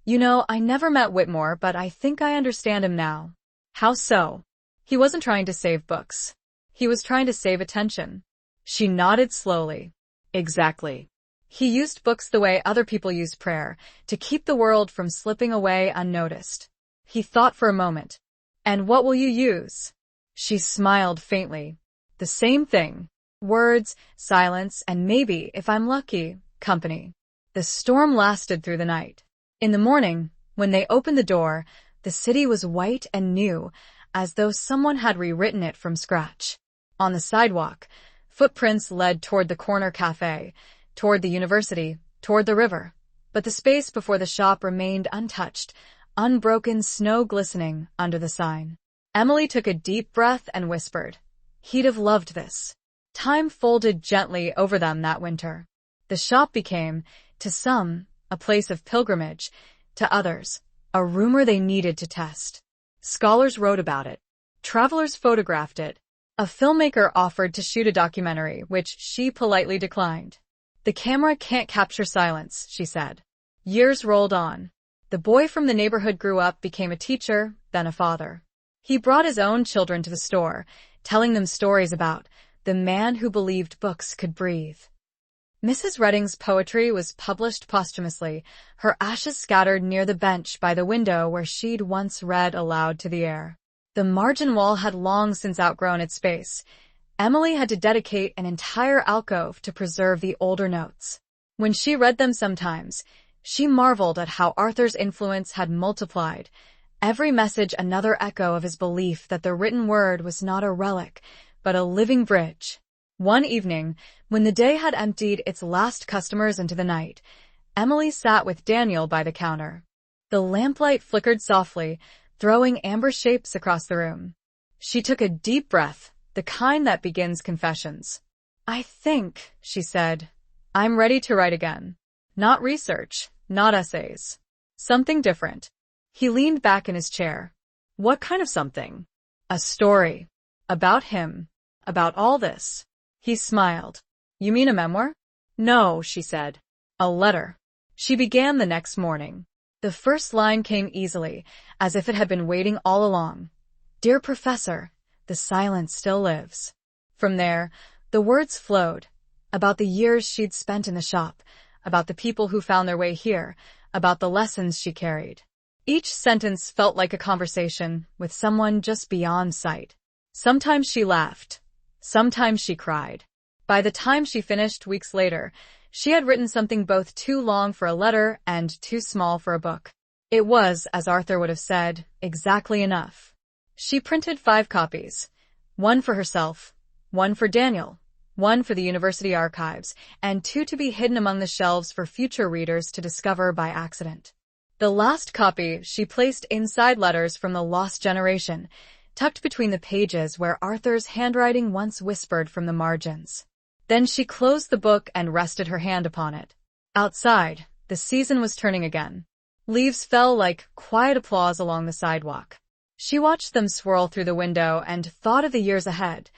"You know, I never met Whitmore, but I think I understand him now." "How so?" He wasn't trying to save books. He was trying to save attention. She nodded slowly. "Exactly. He used books the way other people use prayer, to keep the world from slipping away unnoticed." He thought for a moment. "And what will you use?" She smiled faintly. "The same thing. Words, silence, and maybe, if I'm lucky, company." The storm lasted through the night. In the morning, when they opened the door, the city was white and new, as though someone had rewritten it from scratch. On the sidewalk, footprints led toward the corner cafe, toward the university, toward the river. But the space before the shop remained untouched, unbroken snow glistening under the sign. Emily took a deep breath and whispered, "He'd have loved this." Time folded gently over them that winter. The shop became, to some, a place of pilgrimage, to others, a rumor they needed to test. Scholars wrote about it. Travelers photographed it. A filmmaker offered to shoot a documentary, which she politely declined. "The camera can't capture silence," she said. Years rolled on. The boy from the neighborhood grew up, became a teacher, then a father. He brought his own children to the store, telling them stories about the man who believed books could breathe. Mrs. Redding's poetry was published posthumously, her ashes scattered near the bench by the window where she'd once read aloud to the air. The margin wall had long since outgrown its space. Emily had to dedicate an entire alcove to preserve the older notes. When she read them sometimes, she marveled at how Arthur's influence had multiplied, every message another echo of his belief that the written word was not a relic, but a living bridge. One evening, when the day had emptied its last customers into the night, Emily sat with Daniel by the counter. The lamplight flickered softly, throwing amber shapes across the room. She took a deep breath, the kind that begins confessions. "I think," she said, "I'm ready to write again. Not research, not essays. Something different." He leaned back in his chair. "What kind of something?" "A story. About him. About all this." He smiled. "You mean a memoir?" "No," she said. "A letter." She began the next morning. The first line came easily, as if it had been waiting all along. "Dear Professor, the silence still lives." From there, the words flowed, about the years she'd spent in the shop, about the people who found their way here, about the lessons she carried. Each sentence felt like a conversation with someone just beyond sight. Sometimes she laughed. Sometimes she cried. By the time she finished weeks later, she had written something both too long for a letter and too small for a book. It was, as Arthur would have said, exactly enough. She printed 5 copies. One for herself, one for Daniel, one for the university archives, and two to be hidden among the shelves for future readers to discover by accident. The last copy she placed inside letters from the lost generation, tucked between the pages where Arthur's handwriting once whispered from the margins. Then she closed the book and rested her hand upon it. Outside, the season was turning again. Leaves fell like quiet applause along the sidewalk. She watched them swirl through the window and thought of the years ahead,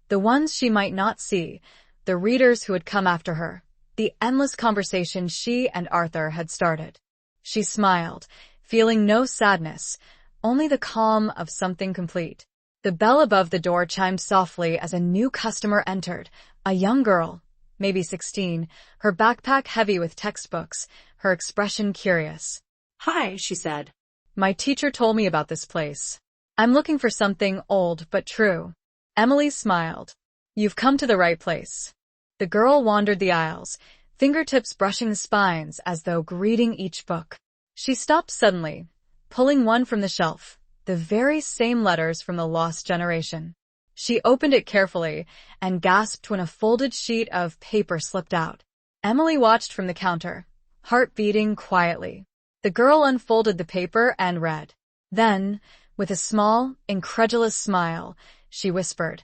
the ones she might not see, the readers who had come after her, the endless conversation she and Arthur had started. She smiled, feeling no sadness, only the calm of something complete. The bell above the door chimed softly as a new customer entered, a young girl, maybe 16, her backpack heavy with textbooks, her expression curious. "Hi," she said. "My teacher told me about this place. I'm looking for something old but true." Emily smiled. "You've come to the right place." The girl wandered the aisles, fingertips brushing the spines as though greeting each book. She stopped suddenly, pulling one from the shelf, the very same letters from the lost generation. She opened it carefully and gasped when a folded sheet of paper slipped out. Emily watched from the counter, heart beating quietly. The girl unfolded the paper and read. Then, with a small, incredulous smile, she whispered,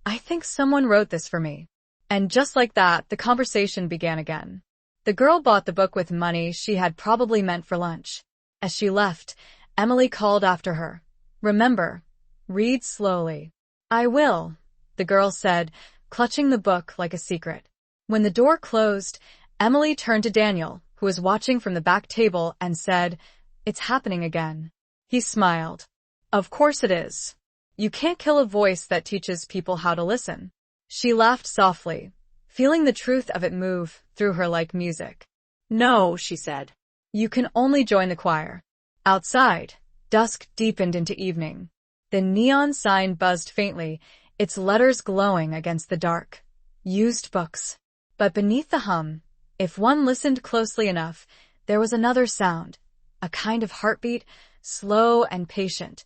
"I think someone wrote this for me." And just like that, the conversation began again. The girl bought the book with money she had probably meant for lunch. As she left, Emily called after her. "Remember, read slowly." "I will," the girl said, clutching the book like a secret. When the door closed, Emily turned to Daniel, who was watching from the back table, and said, "It's happening again." He smiled. "Of course it is. You can't kill a voice that teaches people how to listen." She laughed softly, feeling the truth of it move through her like music. "No," she said. "You can only join the choir." Outside, dusk deepened into evening. The neon sign buzzed faintly, its letters glowing against the dark. Used books. But beneath the hum, if one listened closely enough, there was another sound, a kind of heartbeat, slow and patient,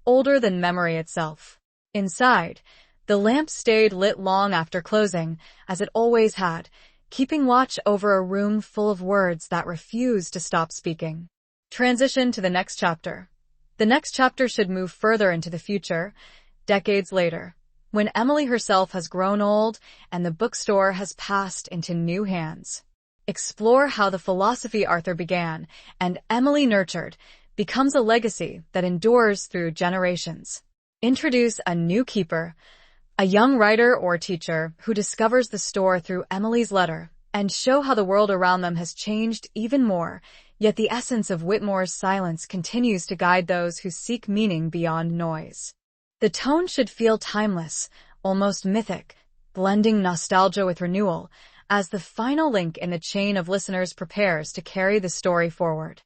older than memory itself. Inside, the lamp stayed lit long after closing, as it always had, keeping watch over a room full of words that refused to stop speaking. Transition to the next chapter. The next chapter should move further into the future, decades later, when Emily herself has grown old and the bookstore has passed into new hands. Explore how the philosophy Arthur began and Emily nurtured becomes a legacy that endures through generations. Introduce a new keeper, a young writer or teacher who discovers the store through Emily's letter, and show how the world around them has changed even more, yet the essence of Whitmore's silence continues to guide those who seek meaning beyond noise. The tone should feel timeless, almost mythic, blending nostalgia with renewal, as the final link in the chain of listeners prepares to carry the story forward.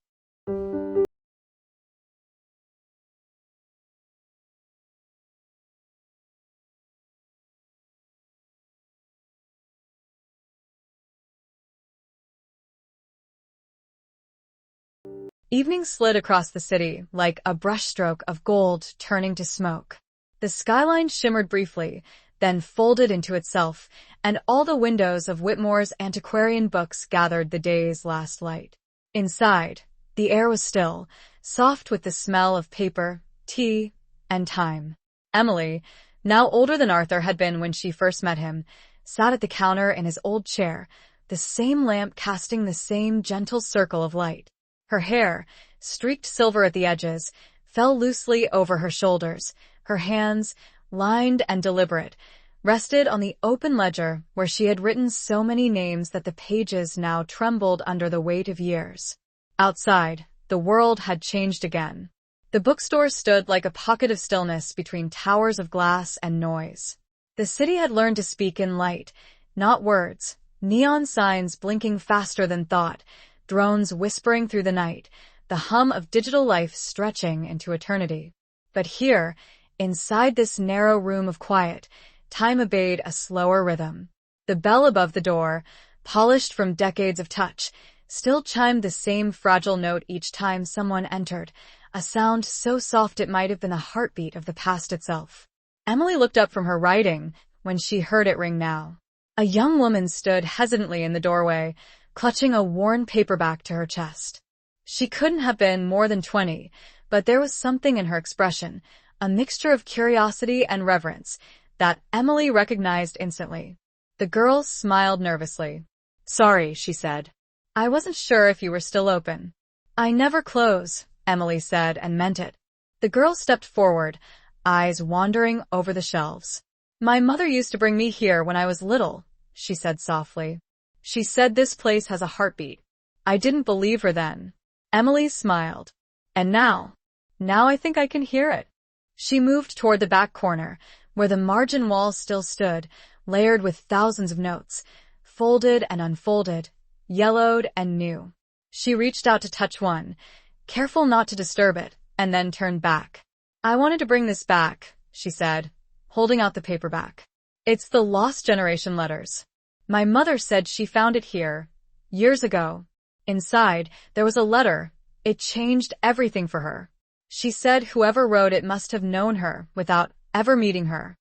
Evening slid across the city like a brushstroke of gold turning to smoke. The skyline shimmered briefly, then folded into itself, and all the windows of Whitmore's antiquarian books gathered the day's last light. Inside, the air was still, soft with the smell of paper, tea, and time. Emily, now older than Arthur had been when she first met him, sat at the counter in his old chair, the same lamp casting the same gentle circle of light. Her hair, streaked silver at the edges, fell loosely over her shoulders. Her hands, lined and deliberate, rested on the open ledger where she had written so many names that the pages now trembled under the weight of years. Outside, the world had changed again. The bookstore stood like a pocket of stillness between towers of glass and noise. The city had learned to speak in light, not words, neon signs blinking faster than thought, drones whispering through the night, the hum of digital life stretching into eternity. But here, inside this narrow room of quiet, time obeyed a slower rhythm. The bell above the door, polished from decades of touch, still chimed the same fragile note each time someone entered, a sound so soft it might have been the heartbeat of the past itself. Emily looked up from her writing when she heard it ring now. A young woman stood hesitantly in the doorway, clutching a worn paperback to her chest. She couldn't have been more than 20, but there was something in her expression, a mixture of curiosity and reverence, that Emily recognized instantly. The girl smiled nervously. Sorry, she said. I wasn't sure if you were still open. I never close, Emily said, and meant it. The girl stepped forward, eyes wandering over the shelves. My mother used to bring me here when I was little, she said softly. She said this place has a heartbeat. I didn't believe her then. Emily smiled. And now I think I can hear it. She moved toward the back corner, where the margin wall still stood, layered with thousands of notes, folded and unfolded, yellowed and new. She reached out to touch one, careful not to disturb it, and then turned back. I wanted to bring this back, she said, holding out the paperback. It's the Lost Generation letters. My mother said she found it here, years ago. Inside, there was a letter. It changed everything for her. She said whoever wrote it must have known her without ever meeting her.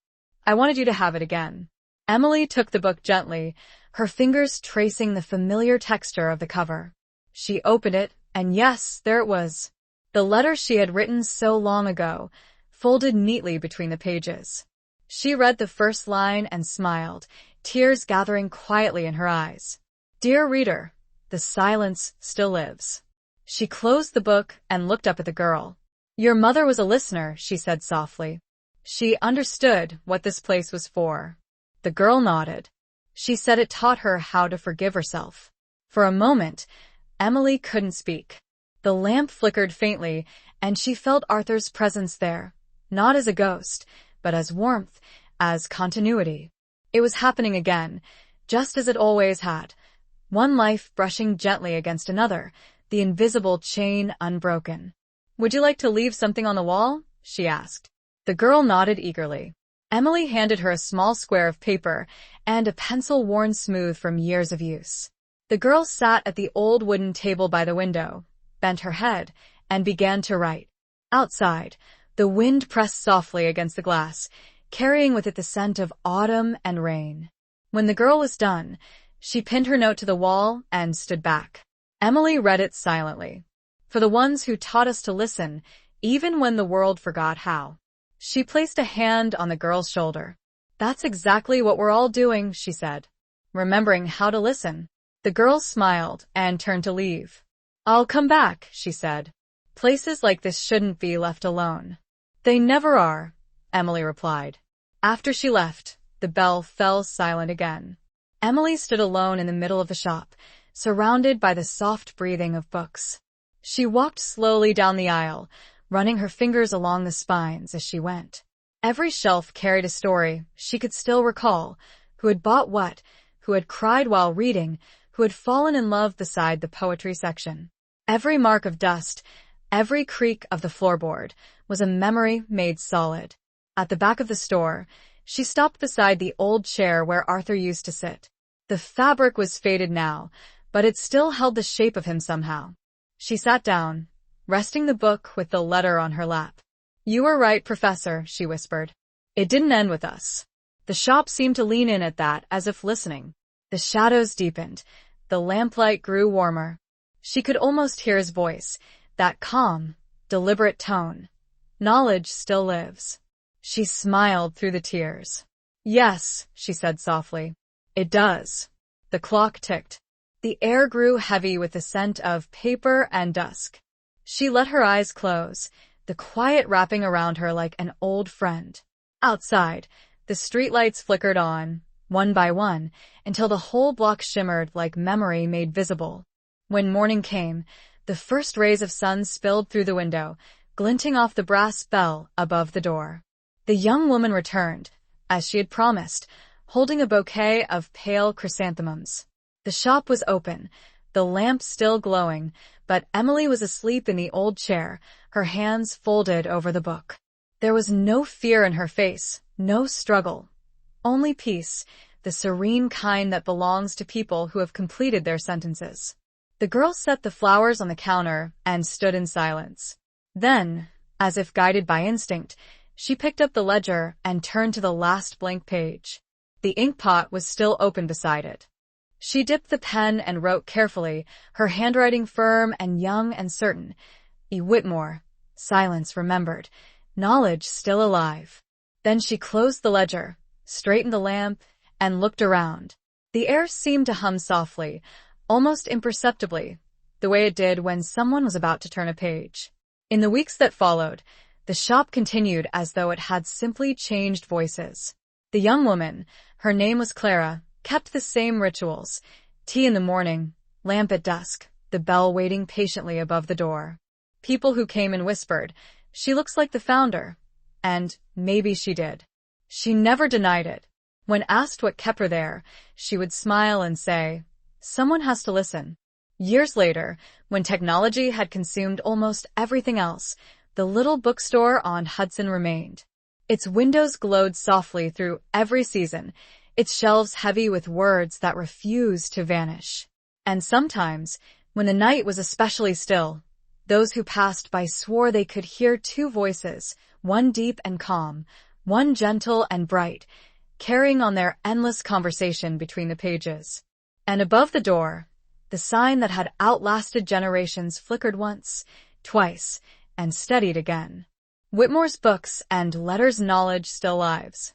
I wanted you to have it again. Emily took the book gently, her fingers tracing the familiar texture of the cover. She opened it, and yes, there it was. The letter she had written so long ago, folded neatly between the pages. She read the first line and smiled, tears gathering quietly in her eyes. Dear reader, the silence still lives. She closed the book and looked up at the girl. Your mother was a listener, she said softly. She understood what this place was for. The girl nodded. She said it taught her how to forgive herself. For a moment, Emily couldn't speak. The lamp flickered faintly, and she felt Arthur's presence there, not as a ghost, but as warmth, as continuity. It was happening again, just as it always had. One life brushing gently against another, the invisible chain unbroken. Would you like to leave something on the wall? She asked. The girl nodded eagerly. Emily handed her a small square of paper and a pencil worn smooth from years of use. The girl sat at the old wooden table by the window, bent her head, and began to write. Outside, the wind pressed softly against the glass, carrying with it the scent of autumn and rain. When the girl was done, she pinned her note to the wall and stood back. Emily read it silently. For the ones who taught us to listen, even when the world forgot how. She placed a hand on the girl's shoulder. That's exactly what we're all doing, she said. Remembering how to listen. The girl smiled and turned to leave. I'll come back, she said. Places like this shouldn't be left alone. They never are, Emily replied. After she left, the bell fell silent again. Emily stood alone in the middle of the shop, surrounded by the soft breathing of books. She walked slowly down the aisle, running her fingers along the spines as she went. Every shelf carried a story she could still recall, who had bought what, who had cried while reading, who had fallen in love beside the poetry section. Every mark of dust, every creak of the floorboard, was a memory made solid. At the back of the store, she stopped beside the old chair where Arthur used to sit. The fabric was faded now, but it still held the shape of him somehow. She sat down, resting the book with the letter on her lap. You were right, Professor, she whispered. It didn't end with us. The shop seemed to lean in at that, as if listening. The shadows deepened. The lamplight grew warmer. She could almost hear his voice, that calm, deliberate tone. Knowledge still lives. She smiled through the tears. Yes, she said softly. It does. The clock ticked. The air grew heavy with the scent of paper and dusk. She let her eyes close, the quiet wrapping around her like an old friend. Outside, the streetlights flickered on, one by one, until the whole block shimmered like memory made visible. When morning came, the first rays of sun spilled through the window, glinting off the brass bell above the door. The young woman returned, as she had promised, holding a bouquet of pale chrysanthemums. The shop was open, the lamp still glowing, but Emily was asleep in the old chair, her hands folded over the book. There was no fear in her face, no struggle. Only peace, the serene kind that belongs to people who have completed their sentences. The girl set the flowers on the counter and stood in silence. Then, as if guided by instinct, she picked up the ledger and turned to the last blank page. The ink pot was still open beside it. She dipped the pen and wrote carefully, her handwriting firm and young and certain. E. Whitmore. Silence remembered. Knowledge still alive. Then she closed the ledger, straightened the lamp, and looked around. The air seemed to hum softly, almost imperceptibly, the way it did when someone was about to turn a page. In the weeks that followed, the shop continued as though it had simply changed voices. The young woman, her name was Clara, kept the same rituals. Tea in the morning, lamp at dusk, the bell waiting patiently above the door. People who came and whispered, "She looks like the founder." And maybe she did. She never denied it. When asked what kept her there, she would smile and say, "Someone has to listen." Years later, when technology had consumed almost everything else, the little bookstore on Hudson remained. Its windows glowed softly through every season, its shelves heavy with words that refused to vanish. And sometimes, when the night was especially still, those who passed by swore they could hear two voices, one deep and calm, one gentle and bright, carrying on their endless conversation between the pages. And above the door, the sign that had outlasted generations flickered once, twice, and steadied again. Whitmore's books and letters knowledge still lives.